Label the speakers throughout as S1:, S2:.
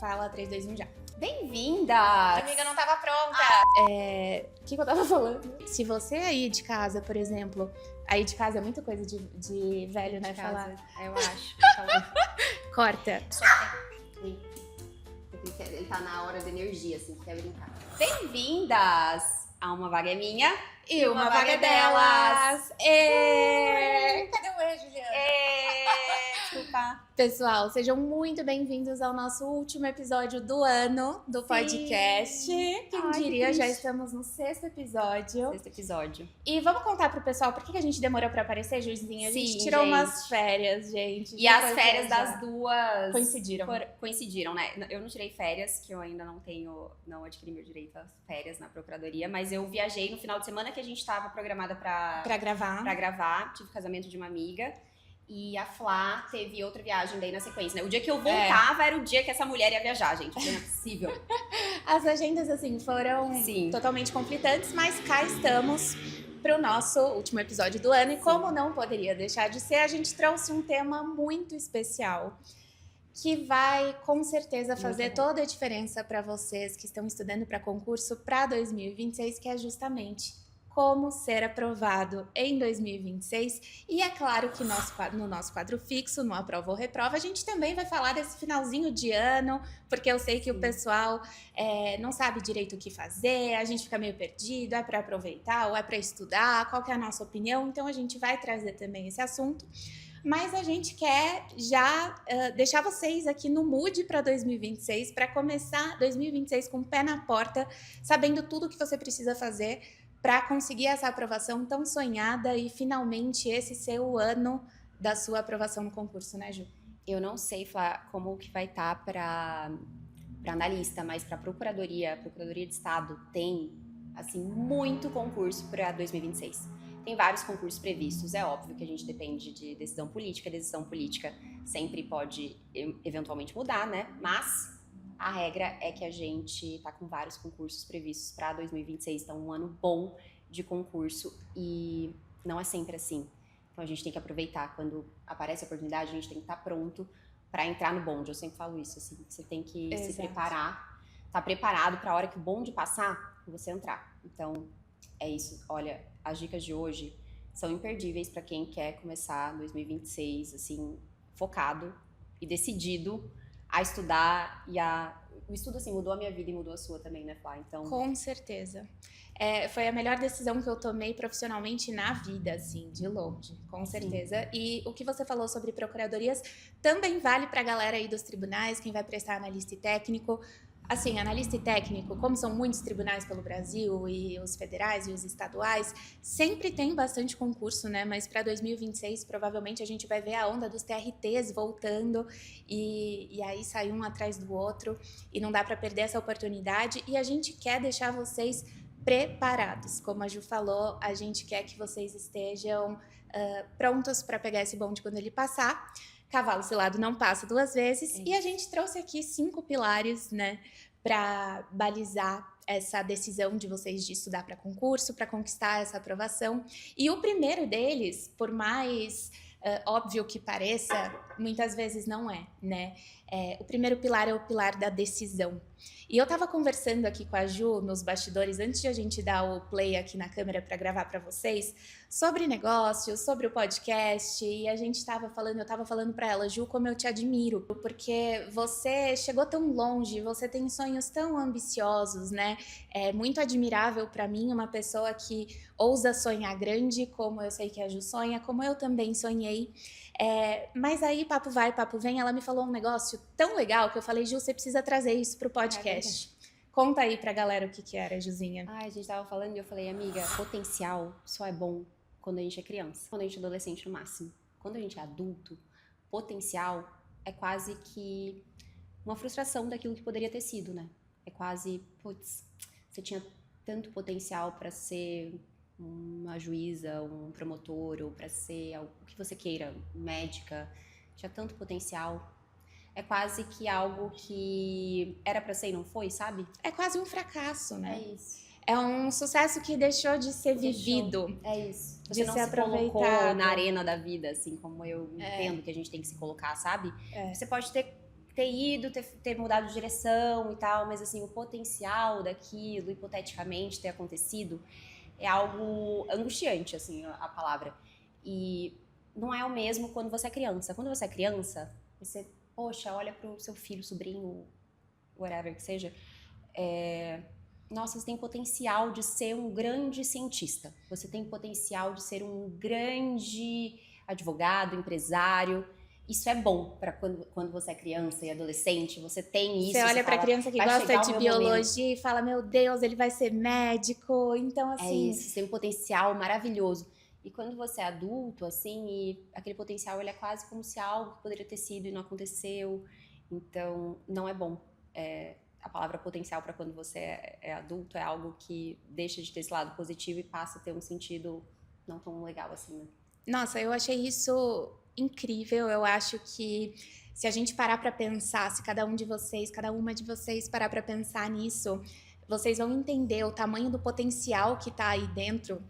S1: fala 3, 2, 1 já. Bem-vindas!
S2: Amiga, não tava pronta.
S1: O que eu tava falando? Se você aí de casa, por exemplo, aí de casa é muita coisa de velho, né? Falar.
S2: Eu acho.
S1: Corta.
S2: Ele tá na hora da energia, assim, quer brincar.
S1: Bem-vindas
S2: A Uma Vaga é Minha
S1: e uma vaga é delas.
S2: Cadê o E, Juliana?
S1: Desculpa. Pessoal, sejam muito bem-vindos ao nosso último episódio do ano do podcast. Quem diria, já estamos no 6º episódio.
S2: 6º episódio.
S1: E vamos contar pro pessoal por que a gente demorou pra aparecer, Juizinha? A gente tirou umas férias, gente.
S2: E as férias das duas
S1: coincidiram,
S2: né? Eu não tirei férias, que eu ainda não adquiri meu direito às férias na procuradoria, mas eu viajei no final de semana que a gente tava programada pra gravar. Tive casamento de uma amiga. E a Flá teve outra viagem daí na sequência, né? O dia que eu voltava era o dia que essa mulher ia viajar, gente. Não é possível.
S1: As agendas, assim, foram totalmente conflitantes, mas cá estamos pro nosso último episódio do ano. E como não poderia deixar de ser, a gente trouxe um tema muito especial que vai, com certeza, fazer toda a diferença para vocês que estão estudando para concurso para 2026, que é justamente como ser aprovado em 2026. E é claro que no nosso quadro fixo, no Aprova ou Reprova, a gente também vai falar desse finalzinho de ano, porque eu sei que o pessoal não sabe direito o que fazer, a gente fica meio perdido, é para aproveitar ou é para estudar, qual que é a nossa opinião, então a gente vai trazer também esse assunto. Mas a gente quer já deixar vocês aqui no mood para 2026, para começar 2026 com o pé na porta, sabendo tudo o que você precisa fazer para conseguir essa aprovação tão sonhada e finalmente esse ser o ano da sua aprovação no concurso, né, Ju?
S2: Eu não sei, Flá, como que vai estar para analista, mas para procuradoria de Estado tem, assim, muito concurso para 2026. Tem vários concursos previstos, é óbvio que a gente depende de decisão política. A decisão política sempre pode eventualmente mudar, né? Mas a regra é que a gente tá com vários concursos previstos para 2026, então um ano bom de concurso e não é sempre assim. Então a gente tem que aproveitar, quando aparece a oportunidade, a gente tem que estar pronto para entrar no bonde. Eu sempre falo isso, assim, você tem que se preparar, tá preparado para a hora que o bonde passar, você entrar. Então é isso, olha, as dicas de hoje são imperdíveis para quem quer começar 2026, assim, focado e decidido a estudar. O estudo, assim, mudou a minha vida e mudou a sua também, né, Flá? Então...
S1: Com certeza. Foi a melhor decisão que eu tomei profissionalmente na vida, assim, de longe, com certeza. Sim. E o que você falou sobre procuradorias também vale para a galera aí dos tribunais, quem vai prestar analista e técnico. Assim, analista e técnico, como são muitos tribunais pelo Brasil, e os federais e os estaduais, sempre tem bastante concurso, né? Mas para 2026, provavelmente, a gente vai ver a onda dos TRTs voltando, e aí sai um atrás do outro, e não dá para perder essa oportunidade. E a gente quer deixar vocês preparados. Como a Ju falou, a gente quer que vocês estejam prontos para pegar esse bonde quando ele passar. Cavalo selado não passa 2 vezes. E a gente trouxe aqui 5 pilares, né, para balizar essa decisão de vocês de estudar para concurso, para conquistar essa aprovação. E o primeiro deles, por mais óbvio que pareça, muitas vezes não é, né? O primeiro pilar é o pilar da decisão. E eu tava conversando aqui com a Ju nos bastidores, antes de a gente dar o play aqui na câmera para gravar para vocês, sobre negócios, sobre o podcast, e a gente tava falando, eu tava falando para ela, Ju, como eu te admiro, porque você chegou tão longe, você tem sonhos tão ambiciosos, né? É muito admirável para mim uma pessoa que ousa sonhar grande, como eu sei que a Ju sonha, como eu também sonhei. Mas aí, papo vai, papo vem, ela me falou um negócio tão legal que eu falei, Ju, você precisa trazer isso pro podcast. Conta aí pra galera o que era, Juzinha.
S2: A gente tava falando e eu falei, amiga, potencial só é bom quando a gente é criança, quando a gente é adolescente no máximo. Quando a gente é adulto, potencial é quase que uma frustração daquilo que poderia ter sido, né? É quase, putz, você tinha tanto potencial pra ser uma juíza, um promotor, ou para ser o que você queira, médica, tinha tanto potencial. É quase que algo que era para ser e não foi, sabe?
S1: É quase um fracasso, né?
S2: É isso.
S1: É um sucesso que deixou de ser vivido.
S2: É isso.
S1: Você
S2: não se colocou na arena da vida, assim como eu entendo que a gente tem que se colocar, sabe? Você pode ter ter ido, ter mudado de direção e tal, mas assim, o potencial daquilo, hipoteticamente, ter acontecido, é algo angustiante, assim, a palavra. E não é o mesmo quando você é criança. Quando você é criança, você, poxa, olha pro seu filho, sobrinho, whatever que seja, nossa, você tem potencial de ser um grande cientista. Você tem potencial de ser um grande advogado, empresário. Isso é bom para quando você é criança e adolescente. Você tem isso.
S1: Você olha para a
S2: fala,
S1: criança que
S2: vai
S1: gosta
S2: chegar o
S1: de
S2: meu momento.
S1: biologia e fala, meu Deus, ele vai ser médico. Então,
S2: É
S1: assim,
S2: isso, você tem um potencial maravilhoso. E quando você é adulto, assim, e aquele potencial ele é quase como se algo poderia ter sido e não aconteceu. Então, não é bom. A palavra potencial para quando você é adulto é algo que deixa de ter esse lado positivo e passa a ter um sentido não tão legal assim, né?
S1: nossa, eu achei isso incrível. Eu acho que se a gente parar para pensar, se cada um de vocês, cada uma de vocês parar para pensar nisso, vocês vão entender o tamanho do potencial que está aí dentro.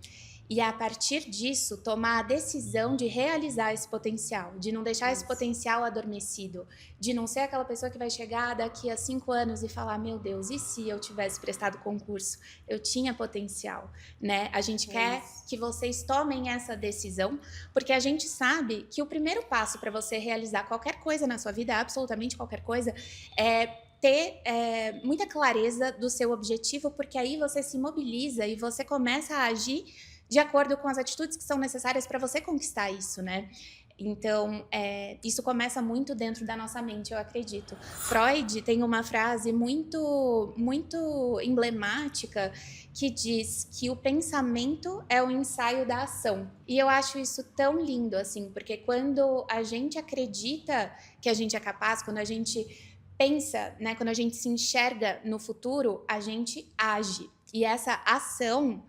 S1: E a partir disso, tomar a decisão de realizar esse potencial, de não deixar esse potencial adormecido, de não ser aquela pessoa que vai chegar daqui a 5 anos e falar, meu Deus, e se eu tivesse prestado concurso? Eu tinha potencial, né? A gente quer que vocês tomem essa decisão, porque a gente sabe que o primeiro passo para você realizar qualquer coisa na sua vida, absolutamente qualquer coisa, é ter muita clareza do seu objetivo, porque aí você se mobiliza e você começa a agir de acordo com as atitudes que são necessárias para você conquistar isso, né? Então, isso começa muito dentro da nossa mente, eu acredito. Freud tem uma frase muito, muito emblemática que diz que o pensamento é o ensaio da ação. E eu acho isso tão lindo, assim, porque quando a gente acredita que a gente é capaz, quando a gente pensa, né, quando a gente se enxerga no futuro, a gente age. E essa ação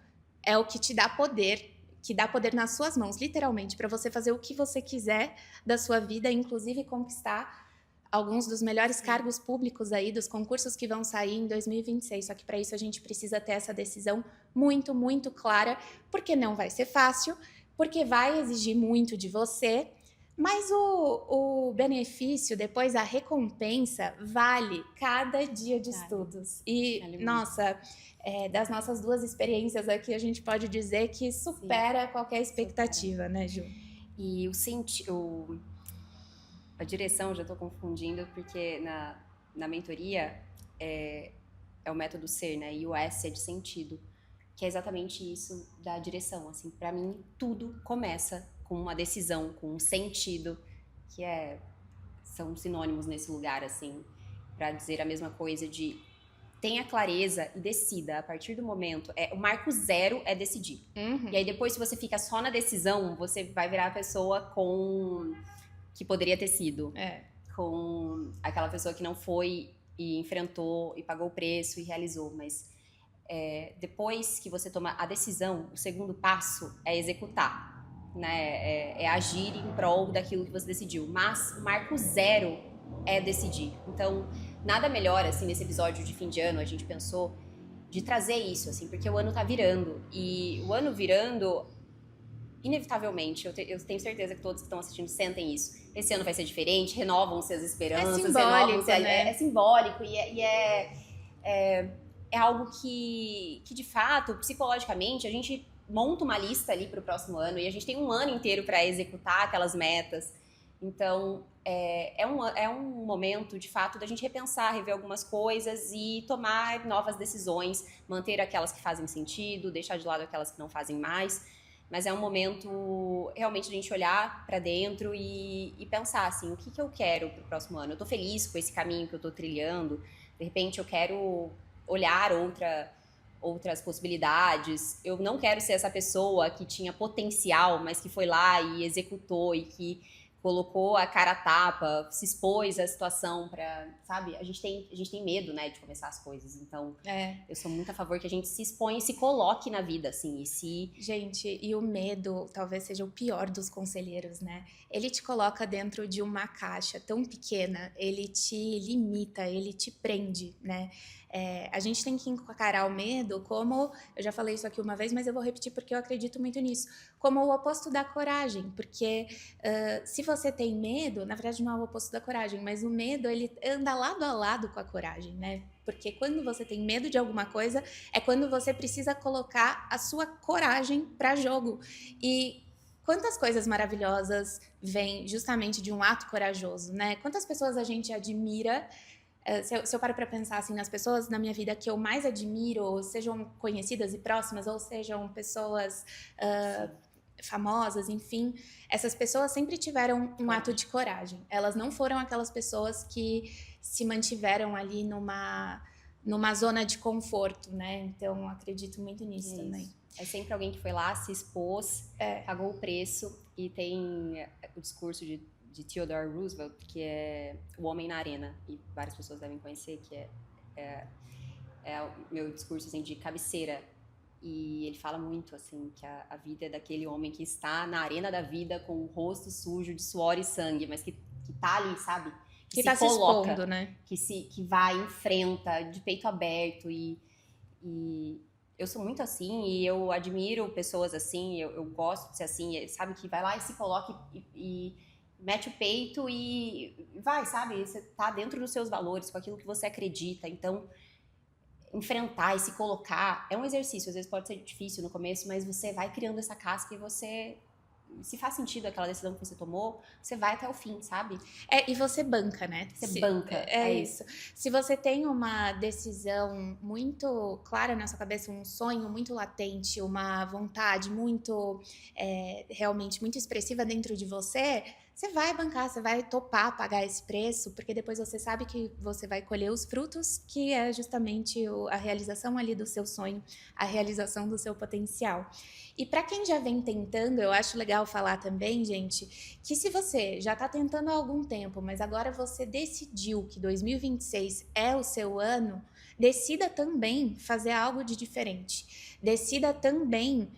S1: é o que te dá poder, que dá poder nas suas mãos, literalmente, para você fazer o que você quiser da sua vida, inclusive conquistar alguns dos melhores cargos públicos aí, dos concursos que vão sair em 2026. Só que para isso a gente precisa ter essa decisão muito, muito clara, porque não vai ser fácil, porque vai exigir muito de você, mas o benefício, depois a recompensa, vale cada dia de estudos. E, nossa, das nossas 2 experiências aqui, a gente pode dizer que supera qualquer expectativa, né, Ju?
S2: E a direção, já estou confundindo, porque na mentoria é o método SER, né? E o S é de sentido, que é exatamente isso da direção. Assim, para mim, tudo começa com uma decisão, com um sentido, que são sinônimos nesse lugar, assim, para dizer a mesma coisa de tenha clareza e decida. A partir do momento, o marco zero é decidir.
S1: Uhum.
S2: E aí depois, se você fica só na decisão, você vai virar a pessoa que poderia ter sido. Com aquela pessoa que não foi e enfrentou e pagou o preço e realizou. Mas depois que você toma a decisão, o segundo passo é executar, né? É agir em prol daquilo que você decidiu. Mas o marco zero é decidir. Então, nada melhor, assim, nesse episódio de fim de ano, a gente pensou de trazer isso, assim, porque o ano tá virando. E o ano virando, inevitavelmente, eu tenho certeza que todos que estão assistindo sentem isso. Esse ano vai ser diferente, renovam-se as esperanças,
S1: simbólico, né?
S2: É simbólico e é algo que de fato, psicologicamente, a gente monta uma lista ali para o próximo ano e a gente tem um ano inteiro para executar aquelas metas. Então, é um momento, de fato, da gente repensar, rever algumas coisas e tomar novas decisões, manter aquelas que fazem sentido, deixar de lado aquelas que não fazem mais. Mas é um momento realmente de a gente olhar para dentro e pensar assim, o que eu quero pro próximo ano? Eu tô feliz com esse caminho que eu tô trilhando? De repente eu quero olhar outras possibilidades. Eu não quero ser essa pessoa que tinha potencial, mas que foi lá e executou e que colocou a cara a tapa, se expôs à situação para, sabe? A gente tem medo, né, de começar as coisas. Então, eu sou muito a favor que a gente se exponha e se coloque na vida, assim,
S1: Gente, e o medo talvez seja o pior dos conselheiros, né? Ele te coloca dentro de uma caixa tão pequena, ele te limita, ele te prende, né? A gente tem que encarar o medo como, eu já falei isso aqui uma vez, mas eu vou repetir porque eu acredito muito nisso, como o oposto da coragem, porque se você você tem medo, na verdade não é o oposto da coragem, mas o medo, ele anda lado a lado com a coragem, né? Porque quando você tem medo de alguma coisa, é quando você precisa colocar a sua coragem para jogo. E quantas coisas maravilhosas vêm justamente de um ato corajoso, né? Quantas pessoas a gente admira. Se eu paro para pensar assim, nas pessoas na minha vida que eu mais admiro, sejam conhecidas e próximas, ou sejam pessoas famosas, enfim, essas pessoas sempre tiveram um ato de coragem. Elas não foram aquelas pessoas que se mantiveram ali numa zona de conforto, né? Então, acredito muito nisso também.
S2: É sempre alguém que foi lá, se expôs, pagou o preço. E tem o discurso de Theodore Roosevelt, que é O Homem na Arena, e várias pessoas devem conhecer, que é o meu discurso assim, de cabeceira. E ele fala muito assim que a vida é daquele homem que está na arena da vida com o rosto sujo de suor e sangue, mas que tá ali, sabe?
S1: Que tá se expondo, né?
S2: Que vai, enfrenta, de peito aberto. E eu sou muito assim, e eu admiro pessoas assim, eu gosto de ser assim, sabe? Que vai lá e se coloca e mete o peito e vai, sabe? Você tá dentro dos seus valores, com aquilo que você acredita. Então, enfrentar e se colocar é um exercício. Às vezes pode ser difícil no começo, mas você vai criando essa casca e você... Se faz sentido aquela decisão que você tomou, você vai até o fim, sabe?
S1: E você banca, né?
S2: Você banca.
S1: É isso. Se você tem uma decisão muito clara na sua cabeça, um sonho muito latente, uma vontade muito, realmente muito expressiva dentro de você, você vai bancar, você vai topar pagar esse preço, porque depois você sabe que você vai colher os frutos, que é justamente a realização ali do seu sonho, a realização do seu potencial. E para quem já vem tentando, eu acho legal falar também, gente, que se você já está tentando há algum tempo, mas agora você decidiu que 2026 é o seu ano, decida também fazer algo de diferente. Decida também,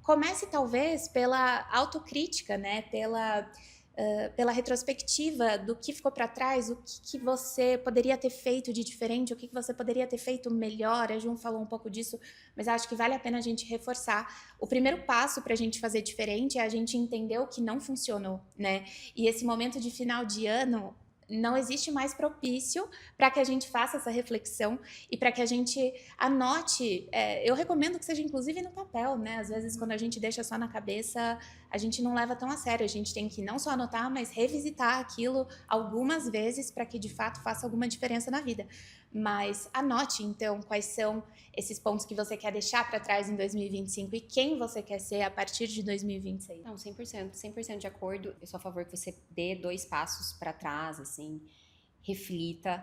S1: comece talvez pela autocrítica, né? Pela retrospectiva do que ficou para trás, o que você poderia ter feito de diferente, o que você poderia ter feito melhor. A Jun falou um pouco disso, mas acho que vale a pena a gente reforçar. O primeiro passo para a gente fazer diferente é a gente entender o que não funcionou, né? E esse momento de final de ano não existe mais propício para que a gente faça essa reflexão e para que a gente anote. Eu recomendo que seja inclusive no papel, né? Às vezes, quando a gente deixa só na cabeça, a gente não leva tão a sério. A gente tem que não só anotar, mas revisitar aquilo algumas vezes para que de fato faça alguma diferença na vida. Mas anote, então, quais são esses pontos que você quer deixar para trás em 2025 e quem você quer ser a partir de 2026.
S2: Não, 100% de acordo. Eu sou a favor que você dê 2 passos para trás, assim, reflita,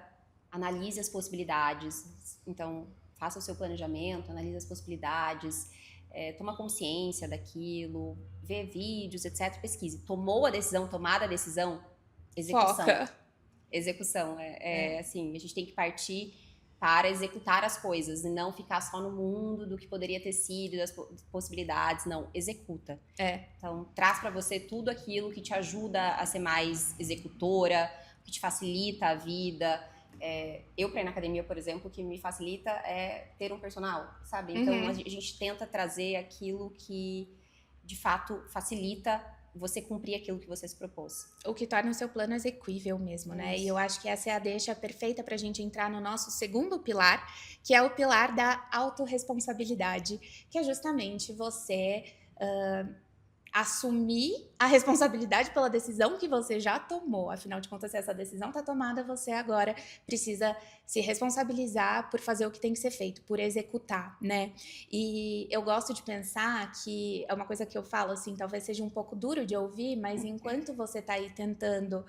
S2: analise as possibilidades. Então, faça o seu planejamento, analise as possibilidades, toma consciência daquilo, vê vídeos, etc. Pesquise. Tomada a decisão, execução.
S1: Foca.
S2: Execução. Assim, a gente tem que partir para executar as coisas e não ficar só no mundo do que poderia ter sido, das possibilidades. Não, executa. Então, traz para você tudo aquilo que te ajuda a ser mais executora, que te facilita a vida. Eu, para ir na academia, por exemplo, o que me facilita é ter um personal, sabe? Então, a gente tenta trazer aquilo que, de fato, facilita você cumprir aquilo que você se propôs.
S1: O que torna o seu plano execuível mesmo, né? E eu acho que essa é a deixa perfeita pra gente entrar no nosso segundo pilar, que é o pilar da autorresponsabilidade, que é justamente você assumir a responsabilidade pela decisão que você já tomou. Afinal de contas, se essa decisão está tomada, você agora precisa se responsabilizar por fazer o que tem que ser feito, por executar, né? E eu gosto de pensar que é uma coisa que eu falo, assim, talvez seja um pouco duro de ouvir, mas enquanto você está aí tentando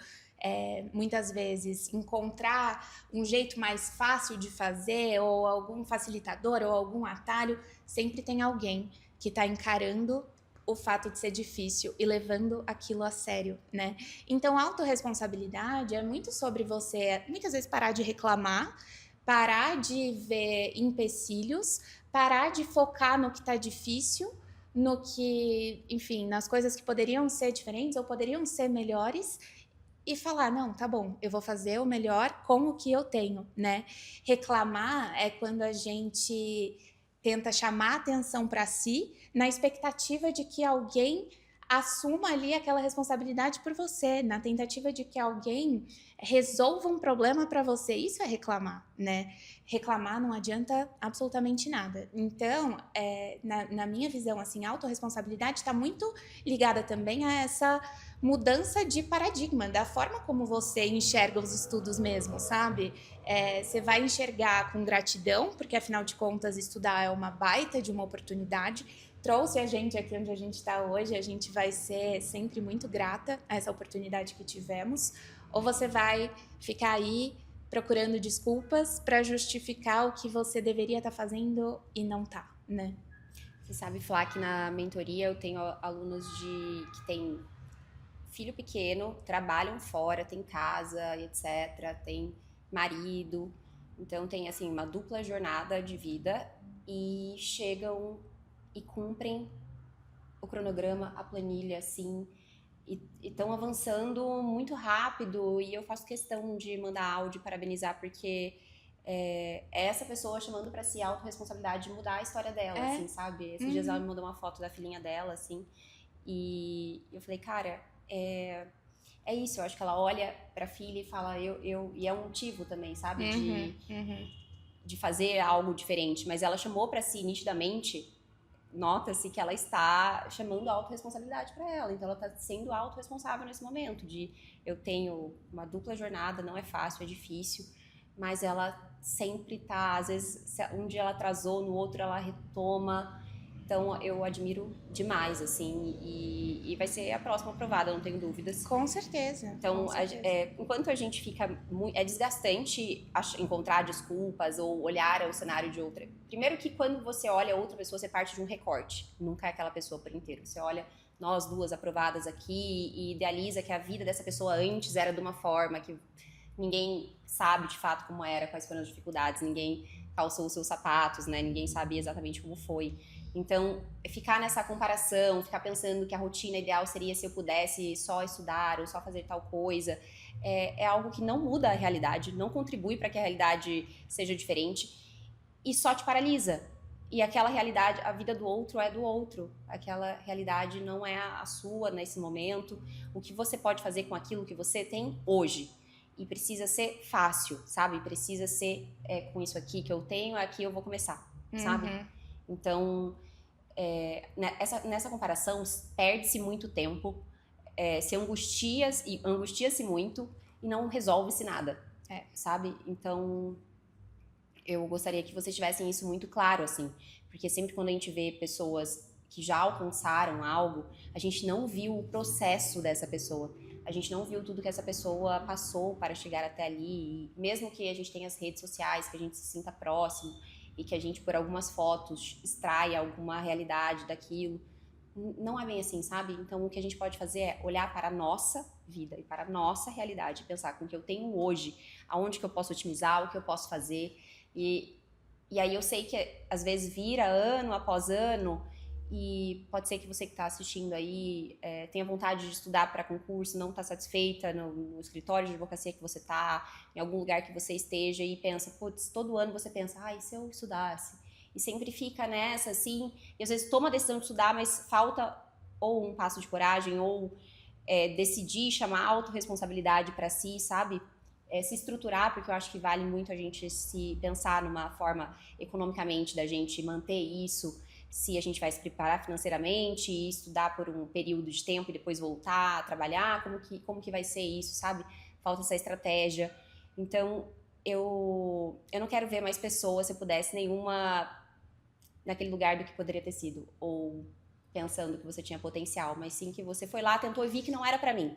S1: muitas vezes encontrar um jeito mais fácil de fazer, ou algum facilitador, ou algum atalho, sempre tem alguém que está encarando o fato de ser difícil e levando aquilo a sério, né? Então, a autorresponsabilidade é muito sobre você, muitas vezes, parar de reclamar, parar de ver empecilhos, parar de focar no que tá difícil, no que, enfim, nas coisas que poderiam ser diferentes ou poderiam ser melhores, e falar, não, tá bom, eu vou fazer o melhor com o que eu tenho, né? Reclamar é quando a gente tenta chamar atenção para si, na expectativa de que alguém assuma ali aquela responsabilidade por você, na tentativa de que alguém resolva um problema para você. Isso é reclamar, né? Reclamar não adianta absolutamente nada. Então, na minha visão, assim, a autorresponsabilidade está muito ligada também a essa mudança de paradigma, da forma como você enxerga os estudos mesmo, sabe? Você vai enxergar com gratidão, porque afinal de contas estudar é uma baita de uma oportunidade, trouxe a gente aqui onde a gente está hoje, a gente vai ser sempre muito grata a essa oportunidade que tivemos, ou você vai ficar aí procurando desculpas para justificar o que você deveria estar fazendo e não tá, né?
S2: Você sabe, Flá, que na mentoria eu tenho alunos que têm filho pequeno, trabalham fora, tem casa, etc., tem marido, então tem assim uma dupla jornada de vida e chegam e cumprem o cronograma, a planilha, assim, e estão avançando muito rápido, e eu faço questão de mandar áudio, parabenizar, porque é essa pessoa chamando pra si a autorresponsabilidade de mudar a história dela, assim, sabe? Esses dias ela me mandou uma foto da filhinha dela, assim, e eu falei, cara, é isso, eu acho que ela olha pra filha e fala, e é um motivo também, sabe? De fazer algo diferente, mas ela chamou pra si nitidamente, nota-se que ela está chamando a autorresponsabilidade para ela, então ela está sendo autorresponsável nesse momento de eu tenho uma dupla jornada, não é fácil, é difícil, mas ela sempre tá, às vezes um dia ela atrasou, no outro ela retoma, então eu admiro demais, assim, e vai ser a próxima aprovada, não tenho dúvidas.
S1: Com certeza.
S2: Então,
S1: com certeza.
S2: enquanto a gente fica é desgastante encontrar desculpas ou olhar o cenário de outra. Primeiro que quando você olha outra pessoa, você parte de um recorte. Nunca é aquela pessoa por inteiro. Você olha nós duas aprovadas aqui e idealiza que a vida dessa pessoa antes era de uma forma que ninguém sabe de fato como era, quais foram as dificuldades, ninguém calçou os seus sapatos, né? Ninguém sabia exatamente como foi. Então, ficar nessa comparação, ficar pensando que a rotina ideal seria se eu pudesse só estudar ou só fazer tal coisa, é algo que não muda a realidade, não contribui para que a realidade seja diferente e só te paralisa. E aquela realidade, a vida do outro é do outro, aquela realidade não é a sua nesse momento. O que você pode fazer com aquilo que você tem hoje? E precisa ser fácil, sabe? Precisa ser com isso aqui que eu tenho, aqui eu vou começar, sabe? Então, nessa comparação, perde-se muito tempo, se angustia-se muito e não resolve-se nada, sabe? Então, eu gostaria que vocês tivessem isso muito claro, assim, porque sempre quando a gente vê pessoas que já alcançaram algo, a gente não viu o processo dessa pessoa. A gente não viu tudo que essa pessoa passou para chegar até ali. E mesmo que a gente tenha as redes sociais, que a gente se sinta próximo, e que a gente, por algumas fotos, extraia alguma realidade daquilo. Não é bem assim, sabe? Então, o que a gente pode fazer é olhar para a nossa vida e para a nossa realidade, pensar com o que eu tenho hoje, aonde que eu posso otimizar, o que eu posso fazer. E aí eu sei que, às vezes, vira ano após ano, e pode ser que você que está assistindo aí tenha vontade de estudar para concurso, não está satisfeita no escritório de advocacia que você está, em algum lugar que você esteja e pensa, putz, todo ano você pensa, ai, se eu estudasse? E sempre fica nessa, assim, e às vezes toma a decisão de estudar, mas falta ou um passo de coragem, ou decidir chamar a autorresponsabilidade para si, sabe? Se estruturar, porque eu acho que vale muito a gente se pensar numa forma economicamente da gente manter isso, se a gente vai se preparar financeiramente e estudar por um período de tempo e depois voltar a trabalhar, como que vai ser isso, sabe? Falta essa estratégia. Então, eu não quero ver mais pessoas, se eu pudesse, nenhuma naquele lugar do que poderia ter sido, ou pensando que você tinha potencial, mas sim que você foi lá, tentou e vi que não era pra mim.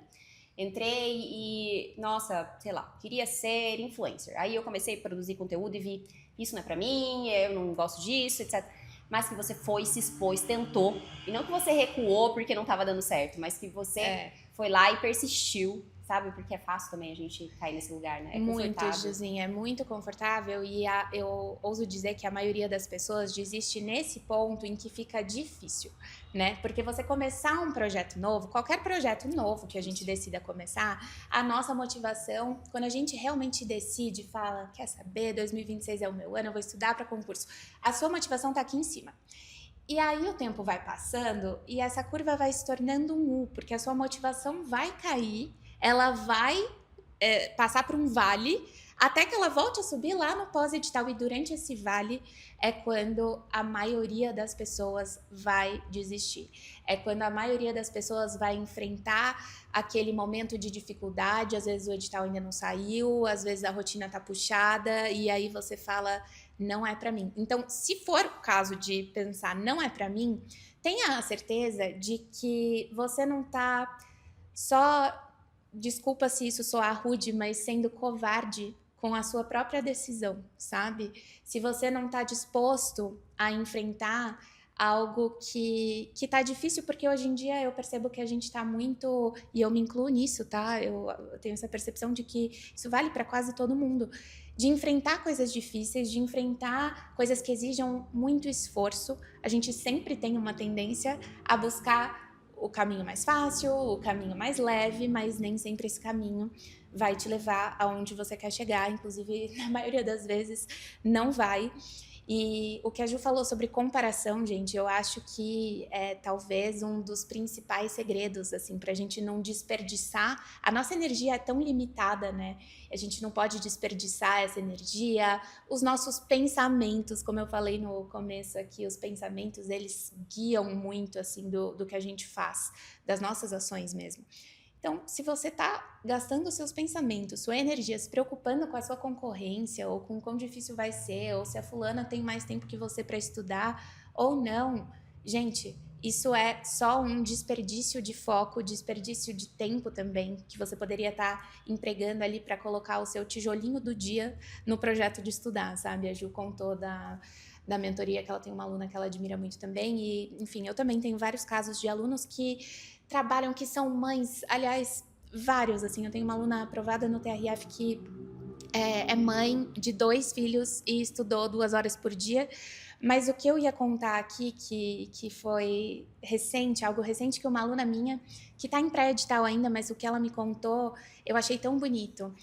S2: Entrei e, nossa, sei lá, queria ser influencer. Aí eu comecei a produzir conteúdo e vi, isso não é pra mim, eu não gosto disso, etc. Mas que você foi, se expôs, tentou. E não que você recuou porque não estava dando certo, mas que você foi lá e persistiu, sabe? Porque é fácil também a gente cair nesse lugar, né? É
S1: muito, Juzinha, é muito confortável. E eu ouso dizer que a maioria das pessoas desiste nesse ponto em que fica difícil, né? Porque você começar um projeto novo, qualquer projeto novo que a gente decida começar, a nossa motivação, quando a gente realmente decide, fala, quer saber, 2026 é o meu ano, eu vou estudar para concurso. A sua motivação tá aqui em cima. E aí o tempo vai passando e essa curva vai se tornando um U, porque a sua motivação vai cair, ela vai passar por um vale, até que ela volte a subir lá no pós-edital. E durante esse vale é quando a maioria das pessoas vai desistir. É quando a maioria das pessoas vai enfrentar aquele momento de dificuldade. Às vezes o edital ainda não saiu, às vezes a rotina tá puxada, e aí você fala, não é para mim. Então, se for o caso de pensar, não é para mim, tenha a certeza de que você não tá só, desculpa se isso soar rude, mas sendo covarde com a sua própria decisão, sabe? Se você não tá disposto a enfrentar algo que tá difícil, porque hoje em dia eu percebo que a gente tá muito, e eu me incluo nisso, tá? Eu tenho essa percepção de que isso vale para quase todo mundo, de enfrentar coisas difíceis, de enfrentar coisas que exijam muito esforço. A gente sempre tem uma tendência a buscar o caminho mais fácil, o caminho mais leve, mas nem sempre esse caminho vai te levar aonde você quer chegar. Inclusive, na maioria das vezes, não vai. E o que a Ju falou sobre comparação, gente, eu acho que é talvez um dos principais segredos, assim, pra gente não desperdiçar. A nossa energia é tão limitada, né? A gente não pode desperdiçar essa energia. Os nossos pensamentos, como eu falei no começo aqui, os pensamentos, eles guiam muito, assim, do que a gente faz, das nossas ações mesmo. Então, se você está gastando os seus pensamentos, sua energia, se preocupando com a sua concorrência, ou com o quão difícil vai ser, ou se a fulana tem mais tempo que você para estudar, ou não, gente, isso é só um desperdício de foco, desperdício de tempo também, que você poderia estar empregando ali para colocar o seu tijolinho do dia no projeto de estudar, sabe? A Ju contou da mentoria, que ela tem uma aluna que ela admira muito também, e, enfim, eu também tenho vários casos de alunos que trabalham, que são mães, aliás, vários, assim, eu tenho uma aluna aprovada no TRF que é mãe de 2 filhos e estudou 2 horas por dia, mas o que eu ia contar aqui, que foi recente, algo recente, que uma aluna minha, que está em pré-edital ainda, mas o que ela me contou, eu achei tão bonito.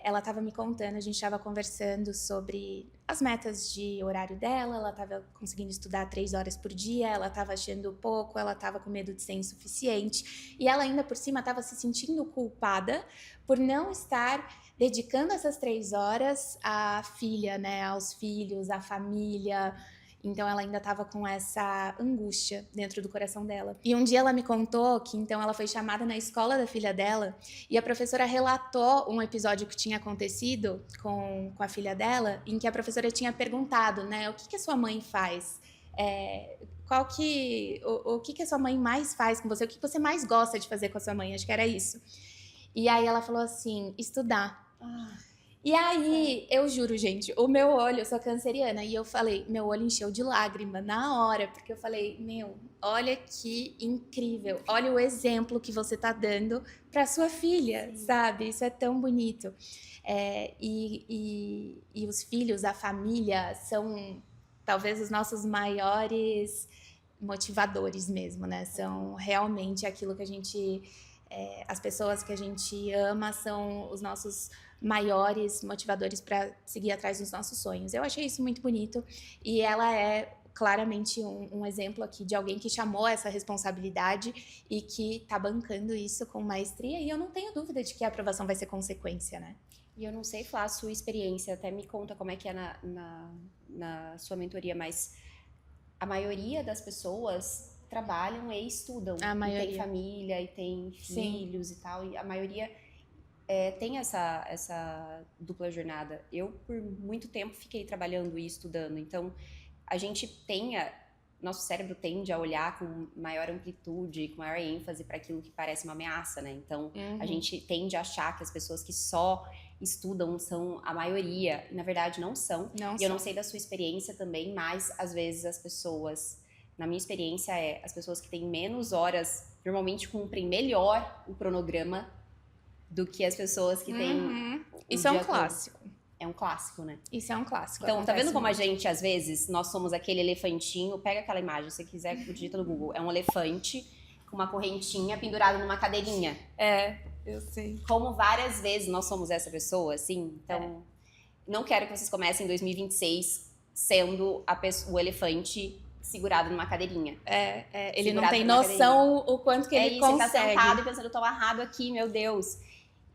S1: Ela estava me contando, a gente estava conversando sobre as metas de horário dela, ela estava conseguindo estudar 3 horas por dia, ela estava achando pouco, ela estava com medo de ser insuficiente, e ela ainda por cima estava se sentindo culpada por não estar dedicando essas 3 horas à filha, né, aos filhos, à família. Então ela ainda estava com essa angústia dentro do coração dela. E um dia ela me contou que então ela foi chamada na escola da filha dela e a professora relatou um episódio que tinha acontecido com a filha dela, em que a professora tinha perguntado, né, o que a sua mãe faz? O que a sua mãe mais faz com você? O que você mais gosta de fazer com a sua mãe? Acho que era isso. E aí ela falou assim, estudar. E aí, eu juro, gente, o meu olho, eu sou canceriana, e eu falei, meu olho encheu de lágrima na hora, porque eu falei, meu, olha que incrível, olha o exemplo que você tá dando pra sua filha, sim, sabe? Isso é tão bonito. E os filhos, a família, são talvez os nossos maiores motivadores mesmo, né? São realmente aquilo que a gente... as pessoas que a gente ama são os nossos maiores motivadores para seguir atrás dos nossos sonhos. Eu achei isso muito bonito e ela é claramente um exemplo aqui de alguém que chamou essa responsabilidade e que está bancando isso com maestria, e eu não tenho dúvida de que a aprovação vai ser consequência, né?
S2: E eu não sei, Flá, a sua experiência, até me conta como é que é na sua mentoria, mas a maioria das pessoas trabalham e estudam.
S1: A maioria.
S2: E tem família, e tem filhos, sim, e tal, e a maioria tem essa dupla jornada. Eu, por muito tempo, fiquei trabalhando e estudando, então a gente nosso cérebro tende a olhar com maior amplitude, com maior ênfase para aquilo que parece uma ameaça, né? Então, a gente tende a achar que as pessoas que só estudam são a maioria, e na verdade não são. E eu não sei da sua experiência também, mas às vezes as pessoas, na minha experiência, as pessoas que têm menos horas, normalmente cumprem melhor o cronograma do que as pessoas que têm...
S1: Isso é um clássico.
S2: É um clássico, né?
S1: Isso é um clássico.
S2: Então, tá vendo como a gente, às vezes, nós somos aquele elefantinho, pega aquela imagem, se você quiser, digita no Google, é um elefante com uma correntinha pendurada numa cadeirinha.
S1: Eu sei.
S2: Como várias vezes nós somos essa pessoa, assim, então, não quero que vocês comecem em 2026 sendo o elefante segurado numa cadeirinha.
S1: Ele não tem noção o quanto que ele consegue.
S2: Você tá sentado e pensando, eu tô amarrado aqui, meu Deus.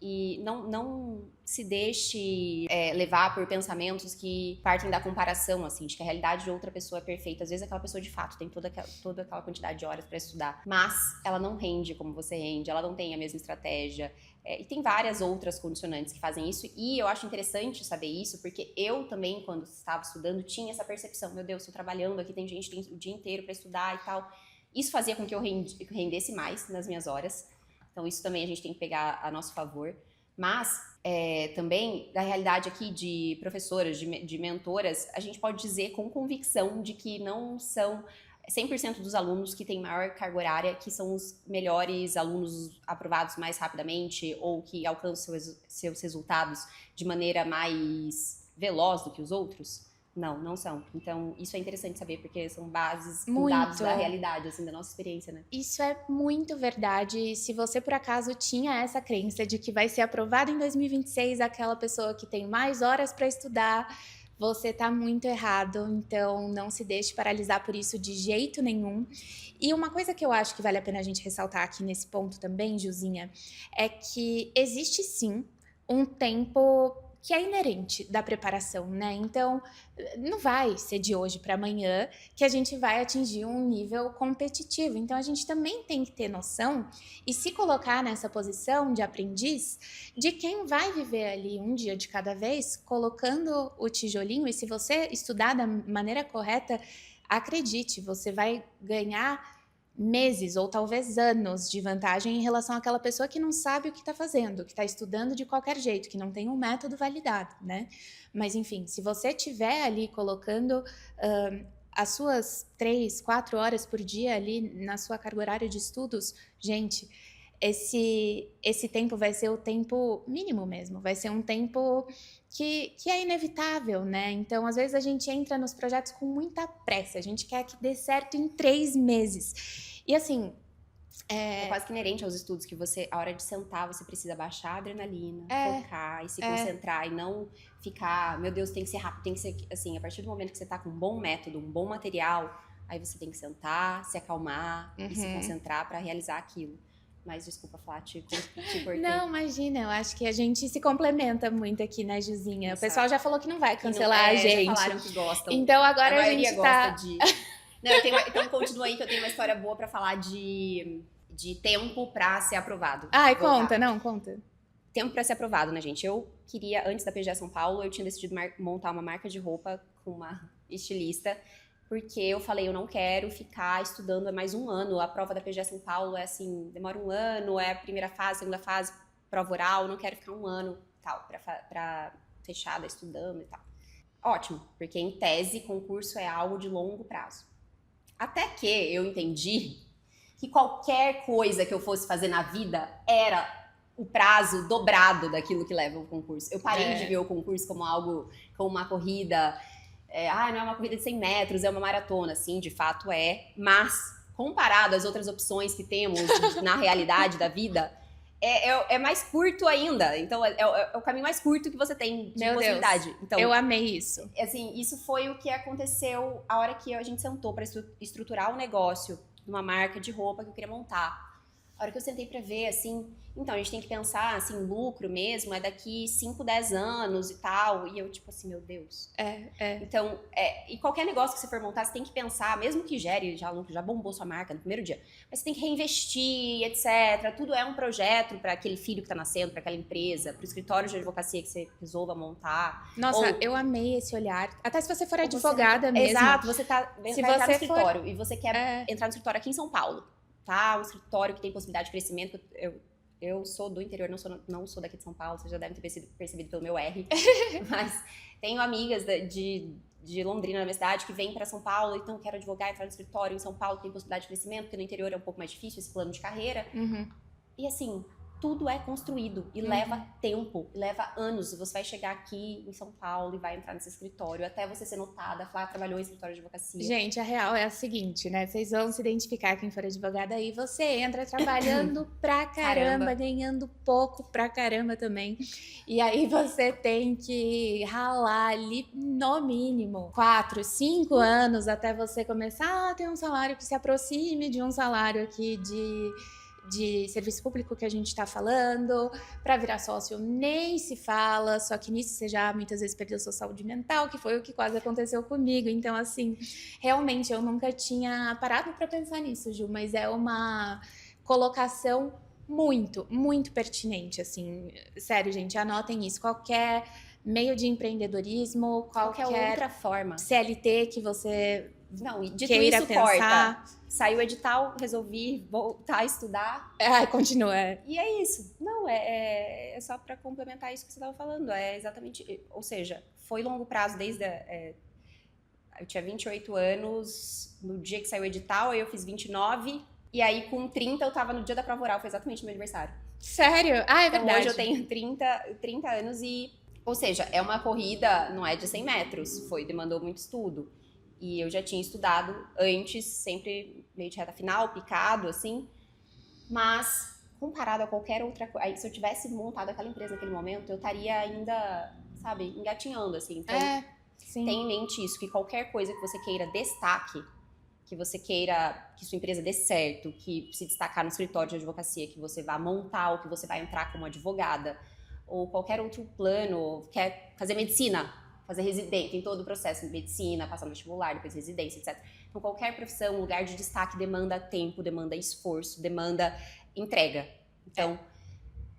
S2: E não se deixe levar por pensamentos que partem da comparação, assim, de que a realidade de outra pessoa é perfeita. Às vezes aquela pessoa de fato tem toda aquela quantidade de horas para estudar, mas ela não rende como você rende, ela não tem a mesma estratégia. E tem várias outras condicionantes que fazem isso, e eu acho interessante saber isso, porque eu também, quando estava estudando, tinha essa percepção, meu Deus, estou trabalhando, aqui tem gente que tem o dia inteiro para estudar e tal. Isso fazia com que eu rendesse mais nas minhas horas, então isso também a gente tem que pegar a nosso favor. Mas também, da realidade aqui de professoras, de mentoras, a gente pode dizer com convicção de que não são 100% dos alunos que têm maior carga horária, que são os melhores alunos aprovados mais rapidamente ou que alcançam seus resultados de maneira mais veloz do que os outros. Não são. Então, isso é interessante saber, porque são bases com dados da realidade, assim, da nossa experiência, né?
S1: Isso é muito verdade. Se você, por acaso, tinha essa crença de que vai ser aprovado em 2026 aquela pessoa que tem mais horas para estudar, você tá muito errado. Então, não se deixe paralisar por isso de jeito nenhum. E uma coisa que eu acho que vale a pena a gente ressaltar aqui nesse ponto também, Juzinha, é que existe sim um tempo que é inerente da preparação, né? Então, não vai ser de hoje para amanhã que a gente vai atingir um nível competitivo. Então, a gente também tem que ter noção e se colocar nessa posição de aprendiz de quem vai viver ali um dia de cada vez, colocando o tijolinho. E se você estudar da maneira correta, acredite, você vai ganhar meses ou talvez anos de vantagem em relação àquela pessoa que não sabe o que está fazendo, que está estudando de qualquer jeito, que não tem um método validado, né? Mas, enfim, se você estiver ali colocando as suas 3, 4 horas por dia ali na sua carga horária de estudos, gente, esse tempo vai ser o tempo mínimo mesmo, vai ser um tempo que é inevitável, né? Então, às vezes a gente entra nos projetos com muita pressa, a gente quer que dê certo em 3 meses. E assim...
S2: É quase que inerente aos estudos que você, a hora de sentar, você precisa baixar a adrenalina, focar e se concentrar e não ficar, meu Deus, tem que ser rápido, tem que ser assim, a partir do momento que você tá com um bom método, um bom material, aí você tem que sentar, se acalmar e se concentrar para realizar aquilo. Mas desculpa, Flá, te cortei.
S1: Não, imagina, eu acho que a gente se complementa muito aqui, né, Juzinha? Exato. O pessoal já falou que não vai cancelar a gente.
S2: Já falaram que gostam.
S1: Então agora a gente
S2: gosta de... Não, então continua aí que eu tenho uma história boa pra falar de tempo pra ser aprovado.
S1: Ai, conta.
S2: Tempo pra ser aprovado, né, gente? Eu queria, antes da PGE São Paulo, eu tinha decidido montar uma marca de roupa com uma estilista, porque eu falei, eu não quero ficar estudando mais um ano. A prova da PGE São Paulo é assim, demora um ano, é a primeira fase, segunda fase, prova oral, eu não quero ficar um ano tal, pra fechada estudando e tal. Ótimo, porque em tese, concurso é algo de longo prazo. Até que eu entendi que qualquer coisa que eu fosse fazer na vida era o prazo dobrado daquilo que leva o concurso. Eu parei de ver o concurso como algo, como uma corrida... não é uma corrida de 100 metros, é uma maratona. Sim, de fato é. Mas, comparado às outras opções que temos na realidade da vida, é mais curto ainda. Então, é o caminho mais curto que você tem de possibilidade.
S1: Deus,
S2: então,
S1: eu amei isso.
S2: Assim, isso foi o que aconteceu a hora que a gente sentou para estruturar o negócio de uma marca de roupa que eu queria montar. A hora que eu sentei pra ver, assim, então a gente tem que pensar, assim, lucro mesmo, é daqui 5, 10 anos e tal. E eu, tipo assim, meu Deus. Então, e qualquer negócio que você for montar, você tem que pensar, mesmo que gere já lucro, já bombou sua marca no primeiro dia, mas você tem que reinvestir, etc. Tudo é um projeto para aquele filho que tá nascendo, para aquela empresa, pro escritório de advocacia que você resolva montar.
S1: Nossa, eu amei esse olhar. Até se você for advogada mesmo.
S2: Exato, você vai entrar no escritório e você quer entrar no escritório aqui em São Paulo. Tá, um escritório que tem possibilidade de crescimento. Eu sou do interior, não sou daqui de São Paulo, vocês já devem ter percebido pelo meu R. Mas tenho amigas de Londrina, na minha cidade, que vêm para São Paulo, então quero advogar, entrar no escritório em São Paulo, tem possibilidade de crescimento, porque no interior é um pouco mais difícil esse plano de carreira.
S1: Uhum.
S2: E assim, tudo é construído e leva tempo, leva anos. Você vai chegar aqui em São Paulo e vai entrar nesse escritório, até você ser notada, falar, trabalhou em escritório de advocacia.
S1: Gente, a real é a seguinte, né? Vocês vão se identificar quem for advogada aí, você entra trabalhando pra caramba, ganhando pouco pra caramba também. E aí você tem que ralar ali no mínimo 4, 5 anos até você começar a ter um salário que se aproxime de um salário aqui de serviço público que a gente está falando. Para virar sócio nem se fala, só que nisso você já muitas vezes perdeu sua saúde mental, que foi o que quase aconteceu comigo. Então, assim, realmente eu nunca tinha parado para pensar nisso, Ju, mas é uma colocação muito, muito pertinente, assim. Sério, gente, anotem isso. Qualquer meio de empreendedorismo, qualquer
S2: outra forma,
S1: CLT que você
S2: não, e dito
S1: queira
S2: isso,
S1: pensar.
S2: corta. Saiu o edital, resolvi voltar a estudar.
S1: Continua.
S2: E é isso. Não, é só para complementar isso que você estava falando. É exatamente, ou seja, foi longo prazo desde eu tinha 28 anos no dia que saiu o edital, aí eu fiz 29, e aí com 30 eu tava no dia da prova oral, foi exatamente meu aniversário.
S1: Sério? É
S2: então,
S1: verdade.
S2: Hoje eu tenho 30 anos e, ou seja, é uma corrida, não é de 100 metros, demandou muito estudo. E eu já tinha estudado antes, sempre meio de reta final, picado, assim. Mas, comparado a qualquer outra coisa, se eu tivesse montado aquela empresa naquele momento, eu estaria ainda, sabe, engatinhando, assim. Então,
S1: sim.
S2: tenha em mente isso, que qualquer coisa que você queira destaque, que você queira que sua empresa dê certo, que se destacar no escritório de advocacia, que você vá montar ou que você vai entrar como advogada, ou qualquer outro plano, quer fazer medicina, fazer residência, tem todo o processo de medicina, passar no vestibular, depois residência, etc. Então, qualquer profissão, lugar de destaque demanda tempo, demanda esforço, demanda entrega. Então,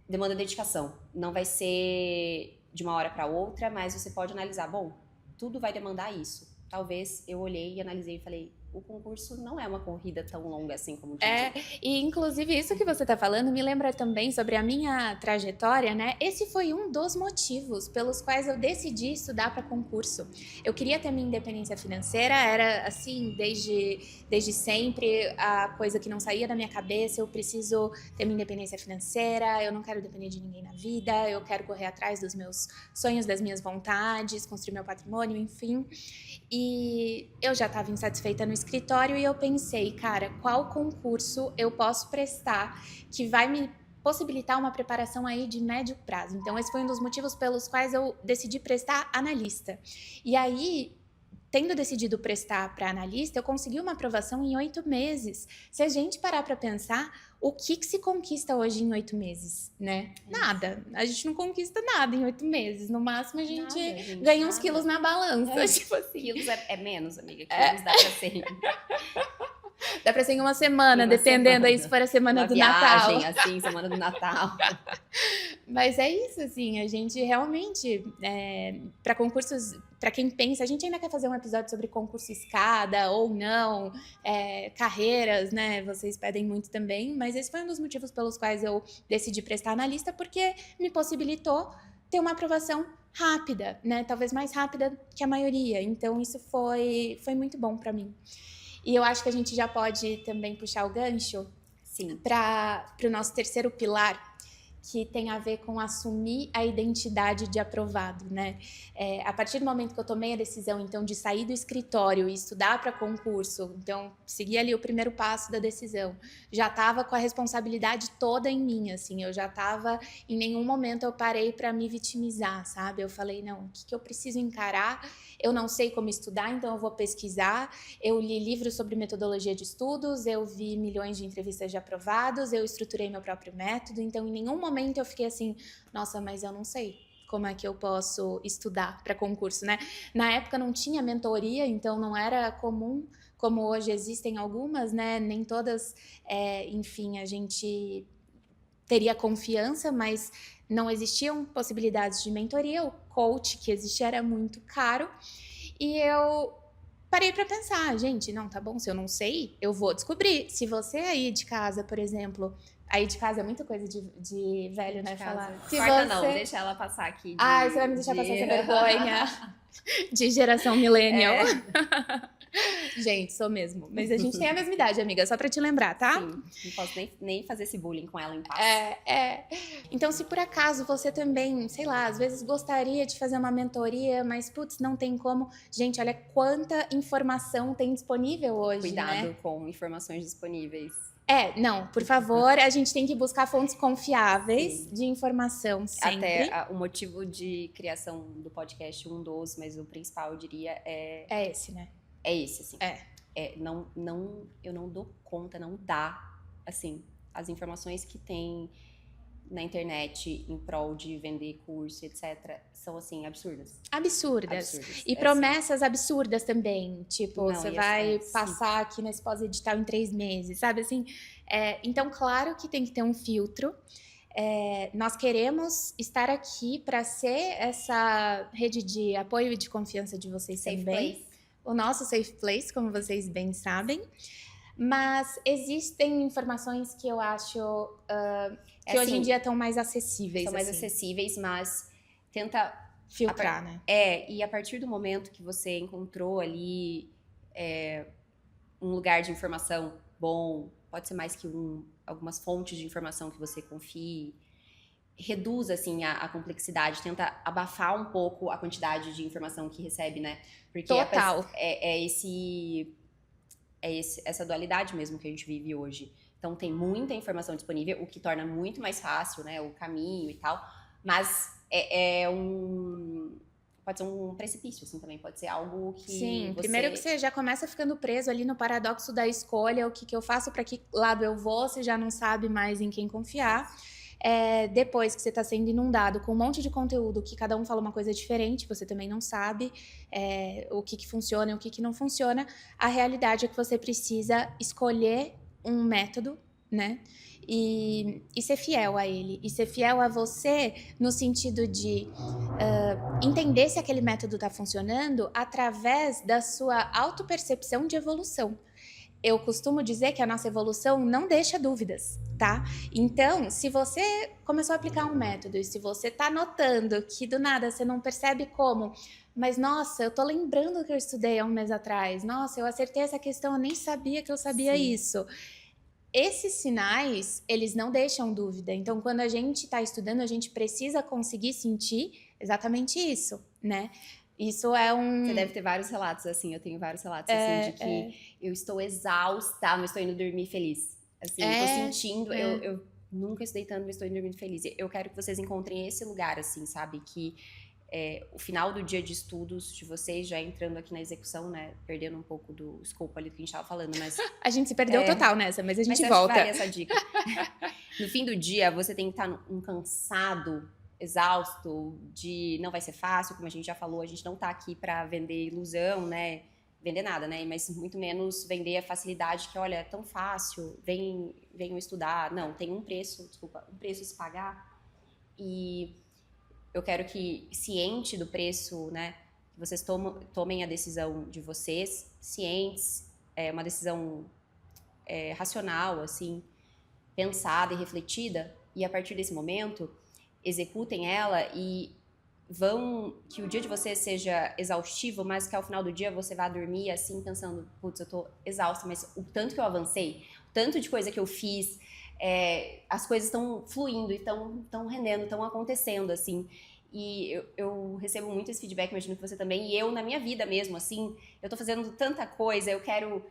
S2: demanda dedicação. Não vai ser de uma hora para outra, mas você pode analisar, bom, tudo vai demandar isso. Talvez eu olhei e analisei e falei, o concurso não é uma corrida tão longa assim como dizem.
S1: E inclusive isso que você tá falando me lembra também sobre a minha trajetória, né? Esse foi um dos motivos pelos quais eu decidi estudar para concurso. Eu queria ter minha independência financeira, era assim, desde sempre, a coisa que não saía da minha cabeça, eu preciso ter minha independência financeira, eu não quero depender de ninguém na vida, eu quero correr atrás dos meus sonhos, das minhas vontades, construir meu patrimônio, enfim. E eu já estava insatisfeita no escritório e eu pensei, cara, qual concurso eu posso prestar que vai me possibilitar uma preparação aí de médio prazo? Então, esse foi um dos motivos pelos quais eu decidi prestar analista. E aí, tendo decidido prestar para analista, eu consegui uma aprovação em 8 meses. Se a gente parar para pensar, o que se conquista hoje em 8 meses, né? Nada. A gente não conquista nada em 8 meses. No máximo, a gente ganha uns quilos na balança. Tipo assim.
S2: Quilos é menos, amiga. Quilos dá pra ser.
S1: Dá pra ser em uma semana, dependendo aí se for a semana do Natal.
S2: Assim, semana do Natal.
S1: Mas é isso, assim, a gente realmente, para concursos, para quem pensa, a gente ainda quer fazer um episódio sobre concurso escada ou não, carreiras, né, vocês pedem muito também, mas esse foi um dos motivos pelos quais eu decidi prestar analista, porque me possibilitou ter uma aprovação rápida, né, talvez mais rápida que a maioria, então isso foi muito bom para mim. E eu acho que a gente já pode também puxar o gancho para o nosso terceiro pilar, que tem a ver com assumir a identidade de aprovado, né? A partir do momento que eu tomei a decisão, então, de sair do escritório e estudar para concurso, então, segui ali o primeiro passo da decisão, já estava com a responsabilidade toda em mim, assim, eu já estava, em nenhum momento eu parei para me vitimizar, sabe? Eu falei, não, o que eu preciso encarar? Eu não sei como estudar, então eu vou pesquisar. Eu li livros sobre metodologia de estudos, eu vi milhões de entrevistas de aprovados, eu estruturei meu próprio método, então, em nenhum momento eu fiquei assim, nossa, mas eu não sei como é que eu posso estudar para concurso, né? Na época não tinha mentoria, então não era comum, como hoje existem algumas, né? Nem todas, enfim, a gente teria confiança, mas não existiam possibilidades de mentoria. O coach que existia era muito caro e eu parei para pensar, gente, não, tá bom, se eu não sei, eu vou descobrir. Se você aí de casa, por exemplo... Aí de casa é muita coisa de velho, né, falar. Se
S2: Corta
S1: você...
S2: não, deixa ela passar aqui.
S1: Você vai me deixar passar essa vergonha de geração millennial. Gente, sou mesmo. Mas a gente tem a mesma idade, amiga, só pra te lembrar, tá?
S2: Sim, não posso nem fazer esse bullying com ela em paz.
S1: Então, se por acaso você também, sei lá, às vezes gostaria de fazer uma mentoria, mas, putz, não tem como. Gente, olha quanta informação tem disponível hoje,
S2: Cuidado
S1: né?
S2: com informações disponíveis.
S1: Não, por favor, a gente tem que buscar fontes confiáveis de informação sempre.
S2: Até o motivo de criação do podcast, um dos, mas o principal, eu diria,
S1: É esse, né?
S2: é esse, assim. Eu não dou conta, não dá, assim, as informações que tem na internet em prol de vender curso, etc., são, assim, absurdas.
S1: Absurdas. E promessas absurdas também. Tipo,
S2: Não,
S1: você
S2: e
S1: vai
S2: sim.
S1: passar aqui nesse pós-edital em 3 meses, sabe? Assim, então, claro que tem que ter um filtro. Nós queremos estar aqui para ser essa rede de apoio e de confiança de vocês
S2: Safe
S1: também.
S2: place.
S1: O nosso safe place, como vocês bem sabem. Mas existem informações que eu acho que hoje em dia estão mais acessíveis.
S2: São mais
S1: assim.
S2: acessíveis, mas tenta
S1: Filtrar, né?
S2: E a partir do momento que você encontrou ali um lugar de informação bom, pode ser mais que algumas fontes de informação que você confie, reduz, assim, a complexidade, tenta abafar um pouco a quantidade de informação que recebe, né? Porque
S1: Total.
S2: Essa dualidade mesmo que a gente vive hoje. Então, tem muita informação disponível, o que torna muito mais fácil, né? O caminho e tal. Mas pode ser um precipício, assim, também. Pode ser algo que
S1: Sim, primeiro que você já começa ficando preso ali no paradoxo da escolha, o que eu faço, para que lado eu vou, você já não sabe mais em quem confiar. Depois que você está sendo inundado com um monte de conteúdo que cada um fala uma coisa diferente, você também não sabe o que funciona e o que não funciona, a realidade é que você precisa escolher um método, né? E ser fiel a ele. E ser fiel a você no sentido de entender se aquele método está funcionando através da sua autopercepção de evolução. Eu costumo dizer que a nossa evolução não deixa dúvidas, tá? Então, se você começou a aplicar um método e se você tá notando que do nada você não percebe como, mas nossa, eu tô lembrando que eu estudei há um mês atrás, nossa, eu acertei essa questão, eu nem sabia que eu sabia isso. Esses sinais, eles não deixam dúvida. Então, quando a gente tá estudando, a gente precisa conseguir sentir exatamente isso, né? Isso é um...
S2: Você deve ter vários relatos, assim, eu tenho vários relatos, assim, de que eu estou exausta, mas estou indo dormir feliz. Assim, eu tô sentindo, eu nunca estudei tanto, mas estou indo dormir feliz. Eu quero que vocês encontrem esse lugar, assim, sabe? Que o final do dia de estudos de vocês, já entrando aqui na execução, né? Perdendo um pouco do escopo ali do que a gente tava falando, mas...
S1: A gente se perdeu total nessa, mas a gente
S2: mas
S1: volta.
S2: Vale essa dica. No fim do dia, você tem que estar cansado, exausto, de não vai ser fácil, como a gente já falou, a gente não tá aqui para vender ilusão, né? Vender nada, né? Mas muito menos vender a facilidade que, olha, é tão fácil, venham estudar. Não, tem um preço a se pagar. E eu quero que, ciente do preço, né? Vocês tomem a decisão de vocês, cientes, uma decisão racional, assim, pensada e refletida. E a partir desse momento, executem ela e que o dia de você seja exaustivo, mas que ao final do dia você vá dormir assim, pensando, putz, eu tô exausta, mas o tanto que eu avancei, o tanto de coisa que eu fiz, as coisas estão fluindo e estão rendendo, estão acontecendo, assim. E eu recebo muito esse feedback, imagino que você também, e eu na minha vida mesmo, assim, eu tô fazendo tanta coisa, eu quero